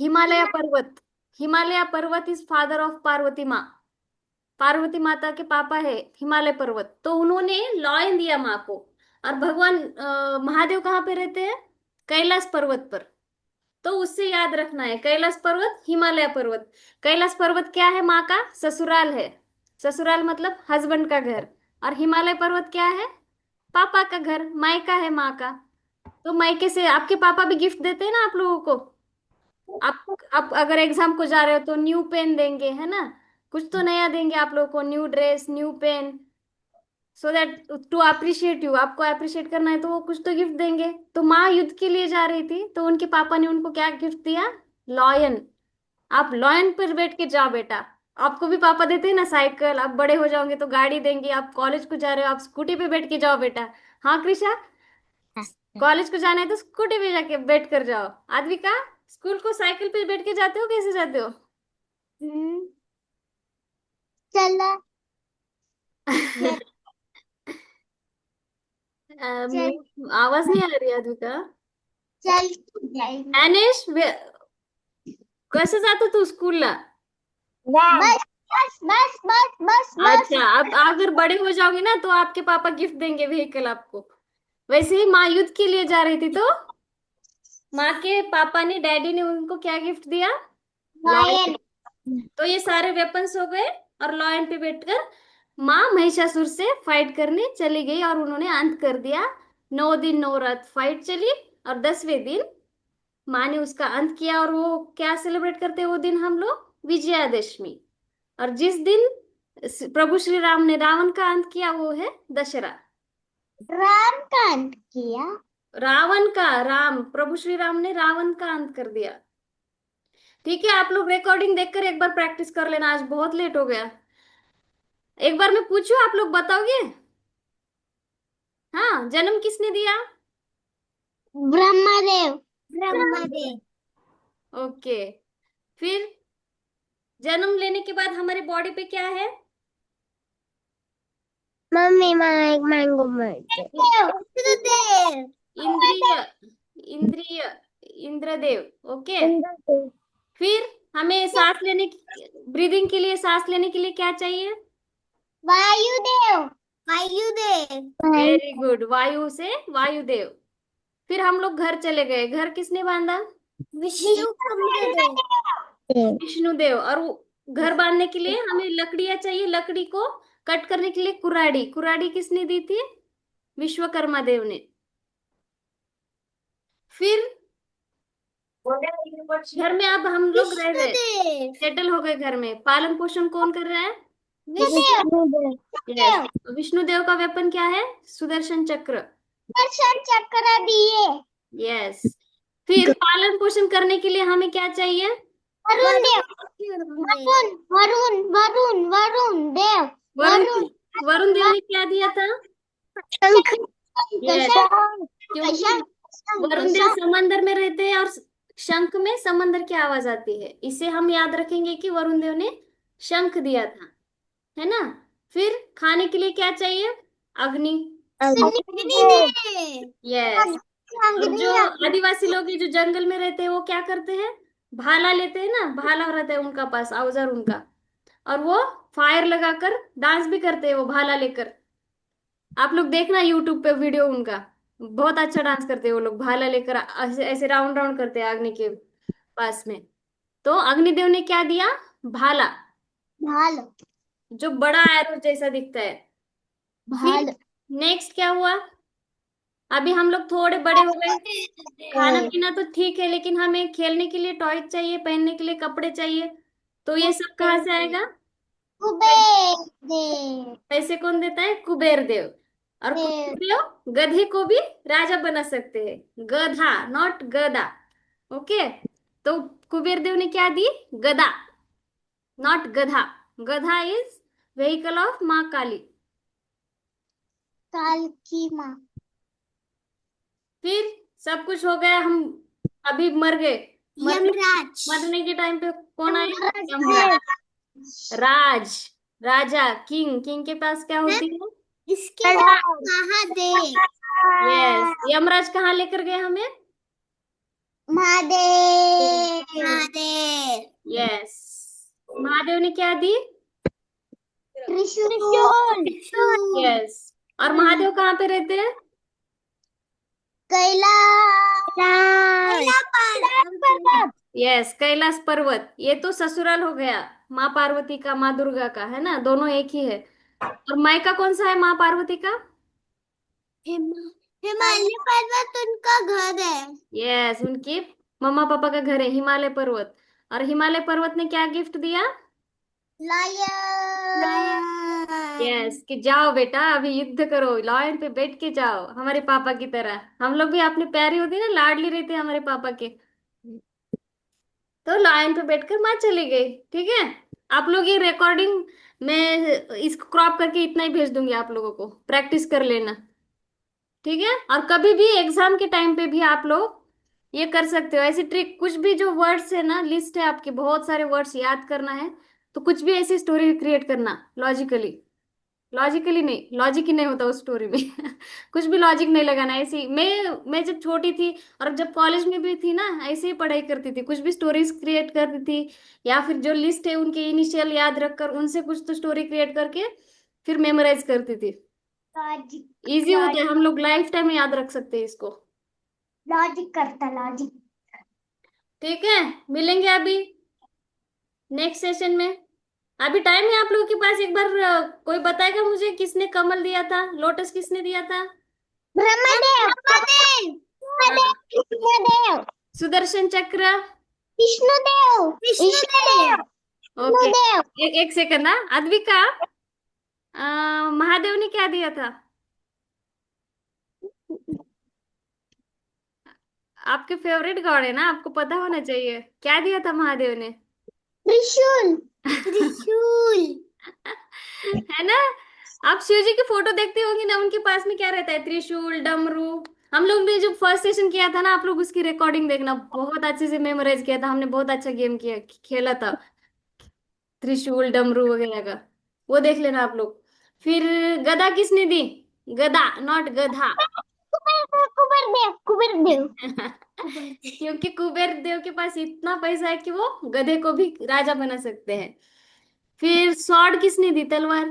हिमालय पर्वत। हिमालय पर्वत इज फादर ऑफ पार्वती माँ। पार्वती माता के पापा है हिमालय पर्वत, तो उन्होंने लॉयन दिया माँ को। और भगवान महादेव कहाँ पे रहते हैं? कैलाश पर्वत पर। तो उससे याद रखना है, कैलाश पर्वत, हिमालय पर्वत। कैलाश पर्वत क्या है? माँ का ससुराल है। ससुराल मतलब हस्बैंड का घर। और हिमालय पर्वत क्या है? पापा का घर, मायका है माँ का। तो मायके से आपके पापा भी गिफ्ट देते हैं ना आप लोगों को। आप अगर एग्जाम को जा रहे हो तो न्यू पेन देंगे, है ना, कुछ तो नया देंगे आप लोगों को, new dress, new pen, so that to appreciate you. आपको अप्रिशिएट करना है तो वो कुछ तो गिफ्ट देंगे। तो माँ युद्ध के लिए जा रही थी तो उनके पापा ने उनको क्या गिफ्ट दिया? लॉयन। आप लॉयन पर बैठ के जाओ बेटा। आपको भी पापा देते हैं ना साइकिल, आप बड़े हो जाओगे तो गाड़ी देंगे। आप कॉलेज को जा रहे हो, आप स्कूटी पे बैठ के जाओ बेटा। हाँ कृषा, कॉलेज को जाना है तो स्कूटी पे जाके बैठ कर जाओ। आद्विका, स्कूल को साइकिल पे बैठ के जाते हो, कैसे जाते हो? चला. आवाज नहीं आ रही आद्विका। चल. अनिश, कैसे जाते तू स्कूल ला? बस बस बस बस बस बस. अच्छा, अब अगर बड़े हो जाओगे ना तो आपके पापा गिफ्ट देंगे व्हीकल आपको। वैसे ही माँ युद्ध के लिए जा रही थी तो माँ के पापा ने, डैडी ने उनको क्या गिफ्ट दिया? Lion. लॉयन। तो ये सारे वेपन्स हो गए। और लॉयन पे बैठकर माँ महिषासुर से फाइट करने चली गई और उन्होंने अंत कर दिया। 9 दिन 9 रात फाइट चली। और 10वें दिन माँ ने उसका अंत किया। और वो क्या सेलिब्रेट करते हैं वो दिन हम लोग? विजयादशमी। और जिस दिन प्रभु श्री राम ने रावण का अंत किया वो है दशहरा। राम का अंत किया. रावण का, राम, प्रभु श्री राम ने रावण का अंत कर दिया। ठीक है, आप लोग रिकॉर्डिंग देखकर एक बार प्रैक्टिस कर लेना, आज बहुत लेट हो गया। एक बार मैं पूछूं, आप लोग बताओगे? हाँ, जन्म किसने दिया? ब्रह्मदेव. ब्रह्मदेव। ओके। फिर जन्म लेने के बाद हमारे बॉडी पे क्या है? मम्मी मैंगो मर्द. रुद्रदेव। इंद्रिय, इंद्रिय, इंद्रदेव। ओके। फिर हमें सांस लेने की, ब्रीदिंग के लिए, सांस लेने के लिए क्या चाहिए? वायुदेव. वायुदेव। वेरी गुड, वायु से वायुदेव। फिर हम लोग घर चले गए, घर किसने बांधा? विष्णु देव। विष्णुदेव। और घर बांधने के लिए हमें लकड़ियां चाहिए, लकड़ी को कट करने के लिए कुराड़ी, कुराड़ी किसने दी थी? विश्वकर्मा देव ने। फिर घर में अब हम लोग रह गए, विष्णुदेव। सेटल हो गए घर में। पालन पोषण कौन कर रहा है? विष्णुदेव। यस। विष्णुदेव का वेपन क्या है? सुदर्शन चक्र। दर्शन चक्र दिए। यस। फिर पालन पोषण करने के लिए हमें क्या चाहिए? वरुण देव। वरुण वरुण वरुण देव। वरुण। वरुण देव ने क्या दिया था? शंख। यस। क्योंकि वरुण देव समंदर में रहते हैं और शंख में समंदर की आवाज आती है, इसे हम याद रखेंगे कि वरुण देव ने शंख दिया था, है ना। फिर खाने के लिए क्या चाहिए? अग्नि। यस। और जो आदिवासी लोग हैं जो जंगल में रहते हैं वो क्या करते हैं? भाला लेते हैं ना, भाला रहता है उनका पास, औजार उनका। और वो फायर लगाकर डांस भी करते हैं वो भाला लेकर। आप लोग देखना यूट्यूब पे वीडियो उनका, बहुत अच्छा डांस करते हैं वो लोग, भाला लेकर ऐसे ऐसे राउंड राउंड करते हैं अग्नि के पास में। तो अग्निदेव ने क्या दिया? भाला, भाल। जो बड़ा एरो जैसा दिखता है। भाल। फिर नेक्स्ट क्या हुआ? अभी हम लोग थोड़े बड़े हो गए, खाना पीना तो ठीक है, लेकिन हमें खेलने के लिए टॉय चाहिए, पहनने के लिए कपड़े चाहिए। तो ये सब कहाँ से आएगा? कुबेर देव। पैसे कौन देता है? कुबेर देव। और कुबेर देव गधे को भी राजा बना सकते हैं, गधा नॉट गधा। ओके। तो कुबेर देव ने क्या दी? गदा, नॉट गधा। गधा इज व्हीकल ऑफ माँ काली। काल की माँ। फिर सब कुछ हो गया, हम अभी मर गए। यमराज। मरने के टाइम पे कौन आया? यमराज यमराज। राज, राजा, किंग। किंग के पास क्या होती है? इसके महादेव। यस। यमराज कहाँ लेकर गए हमें? महादेव। महादेव। यस। महादेव ने क्या दी? त्रिशूल। यस। और महादेव कहाँ पे रहते हैं? कैलाश। यस, कैलाश पर्वत। ये तो ससुराल हो गया माँ पार्वती का, माँ दुर्गा का, है ना, दोनों एक ही है। और मायका कौन सा है माँ पार्वती का? हिमालय पर्वत उनका घर है। यस, उनके मम्मा पापा का घर है हिमालय पर्वत। और हिमालय पर्वत ने क्या गिफ्ट दिया? लायन। यस, कि जाओ बेटा अभी युद्ध करो, लॉयन पे बैठ के जाओ हमारे पापा की तरह। हम लोग भी अपनी प्यारी होती है ना, लाडली रहते हैं हमारे पापा के, तो लॉयन पे बैठकर माँ चली गई। ठीक है। आप लोग ये रिकॉर्डिंग मैं इसको क्रॉप करके इतना ही भेज दूंगी, आप लोगों को प्रैक्टिस कर लेना। ठीक है। और कभी भी एग्जाम के टाइम पे भी आप लोग ये कर सकते हो, ऐसी ट्रिक। कुछ भी जो वर्ड्स है ना, लिस्ट है आपकी, बहुत सारे वर्ड्स याद करना है, तो कुछ भी ऐसी स्टोरी क्रिएट करना लॉजिकली। लॉजिकली नहीं, लॉजिक ही नहीं होता उस स्टोरी में कुछ भी लॉजिक नहीं लगाना। ऐसी मैं जब छोटी थी और जब कॉलेज में भी थी ना, ऐसे ही पढ़ाई करती थी, कुछ भी स्टोरीज क्रिएट करती थी, या फिर जो लिस्ट है उनके इनिशियल याद रखकर उनसे कुछ तो स्टोरी क्रिएट करके फिर मेमोराइज करती थी। लॉजिक। इजी होता है, हम लोग लाइफ टाइम याद रख सकते हैं इसको। लॉजिक करता लॉजिक। ठीक है। मिलेंगे अभी नेक्स्ट सेशन में। अभी टाइम है आप लोगों के पास? एक बार कोई बताएगा मुझे किसने कमल दिया था, लोटस किसने दिया था? ब्रह्मदेव। हाँ। विष्णुदेव। सुदर्शन चक्र। विष्णुदेव। विष्णुदेव। ओके। एक सेकंड ना, अद्विका, महादेव ने क्या दिया था? आपके फेवरेट गॉड है ना, आपको पता होना चाहिए, क्या दिया था महादेव ने? त्रिशूल। त्रिशूल। है ना। आप शिव जी की फोटो देखते होंगे ना, उनके पास में क्या रहता है? त्रिशूल, डमरू। हम लोग ने जो फर्स्ट सेशन किया था ना, आप लोग उसकी रिकॉर्डिंग देखना, बहुत अच्छे से मेमोराइज किया था हमने, बहुत अच्छा गेम किया, खेला था, त्रिशूल डमरू वगैरह का। वो देख लेना आप लोग। फिर गदा किसने दी? गदा नॉट गधा। कुबेर देव। कुबेर देव। क्योंकि कुबेर देव के पास इतना पैसा है कि वो गधे को भी राजा बना सकते हैं। फिर स्वॉर्ड किसने दी? तलवार।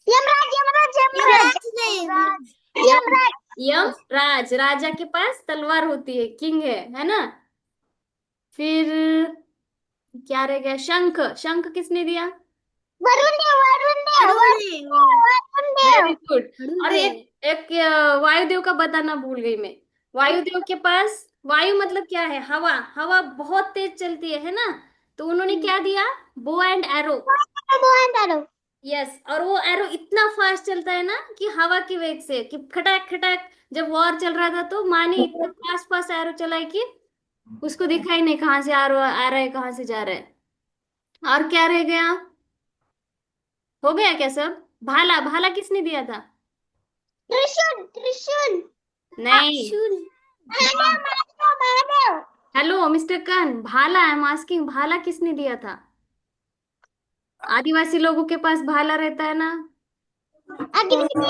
यमराज यमराज यमराज यमराज यम यम राज, राजा के पास तलवार होती है, किंग है ना। फिर क्या रह गया? शंख, शंख किसने दिया? वरुण देव वरुण देव वरुण वरुण वेरी देव गुड। और देव एक एक वायुदेव का बताना भूल गई मैं। वायुदेव के पास, वायु मतलब क्या है? हवा, हवा बहुत तेज चलती है ना। तो उन्होंने क्या दिया? Bow and arrow. Mohan yes, और वो एरो इतना फास्ट चलता है ना कि हवा की वेग से, कि खटाक खटाक। जब वॉर चल रहा था तो माँ ने इतना फास्ट फास्ट एरो चलाई कि उसको दिखाई नहीं कहाँ से आ रहा है, कहाँ से जा रहा है। और क्या रह गया? हो गया क्या सब? भाला, भाला किसने दिया था? त्रिशूल त्रिशूल नहीं। शूल महादेव महादेव महादेव हेलो मिस्टर कन, भाला, आई एम आस्किंग, भाला किसने दिया था? आदिवासी लोगों के पास भाला रहता है ना। अग्निदेव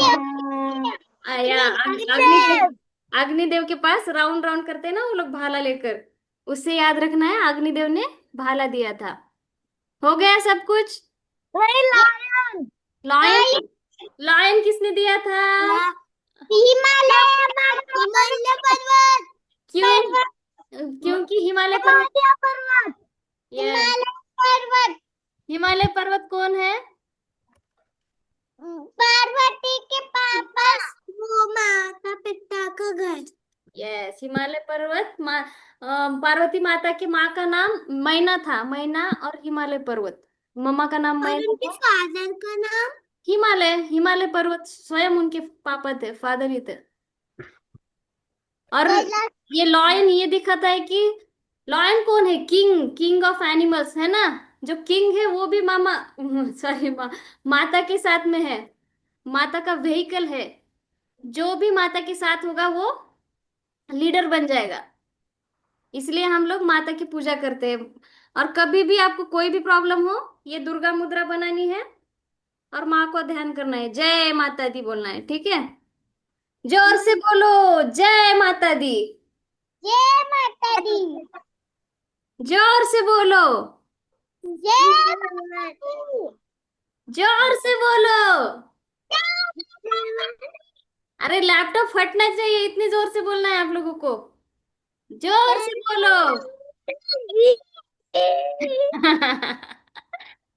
या अग्निदेव अग्निदेव, अग्निदेव के पास राउंड राउंड करते हैं ना वो लोग भाला लेकर। उससे याद रखना है, अग्निदेव ने भाला दिया था। हो गया सब कुछ? वही लायन लॉयन, लॉयन किसने दिया था? हिमालय पर्वत हिमालय पर्वत क्यों? क्योंकि हिमालय पर्वत, हिमालय पर्वत ये पर्वत हिमालय पर्वत कौन है? पार्वती के पापा वो माता पिता का घर यस, हिमालय पर्वत पार्वती माता की माँ का नाम मैना था, मैना। और हिमालय पर्वत, मम्मा का नाम और मैना उनके था। फादर का नाम हिमालय, हिमालय पर्वत स्वयं उनके पापा थे, फादर ही थे। और ये लॉयन ये दिखाता है कि लॉयन कौन है? किंग, किंग ऑफ एनिमल्स है ना। जो किंग है वो भी मामा सॉरी माता के साथ में है, माता का व्हीकल है। जो भी माता के साथ होगा वो लीडर बन जाएगा। इसलिए हम लोग माता की पूजा करते हैं। और कभी भी आपको कोई भी प्रॉब्लम हो, ये दुर्गा मुद्रा बनानी है और माँ को ध्यान करना है, जय माता दी बोलना है, ठीक है? जोर से बोलो, जय माता दी। जय माता दी जोर से बोलो, जय माता दी जोर से बोलो। अरे लैपटॉप फटना चाहिए, इतनी जोर से बोलना है आप लोगों को। जोर से बोलो।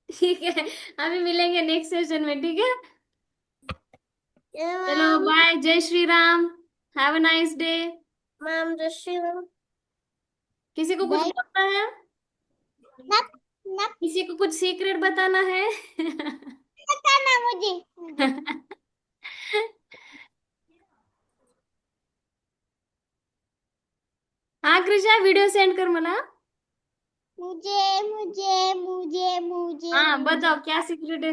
ठीक है, अभी मिलेंगे नेक्स्ट सेशन में, ठीक है? चलो मैम बाय, जय Shri Ram, have a nice day. Ma'am दृश्य किसी को कुछ जय बोलना है? नप नप किसी को कुछ सीक्रेट बताना है? बताना मुझे हाँ कृषा, व्हिडिओ सेंड कर मला। मुझे मुझे मुझे मुझे हाँ मुझे बताओ क्या सीक्रेट है?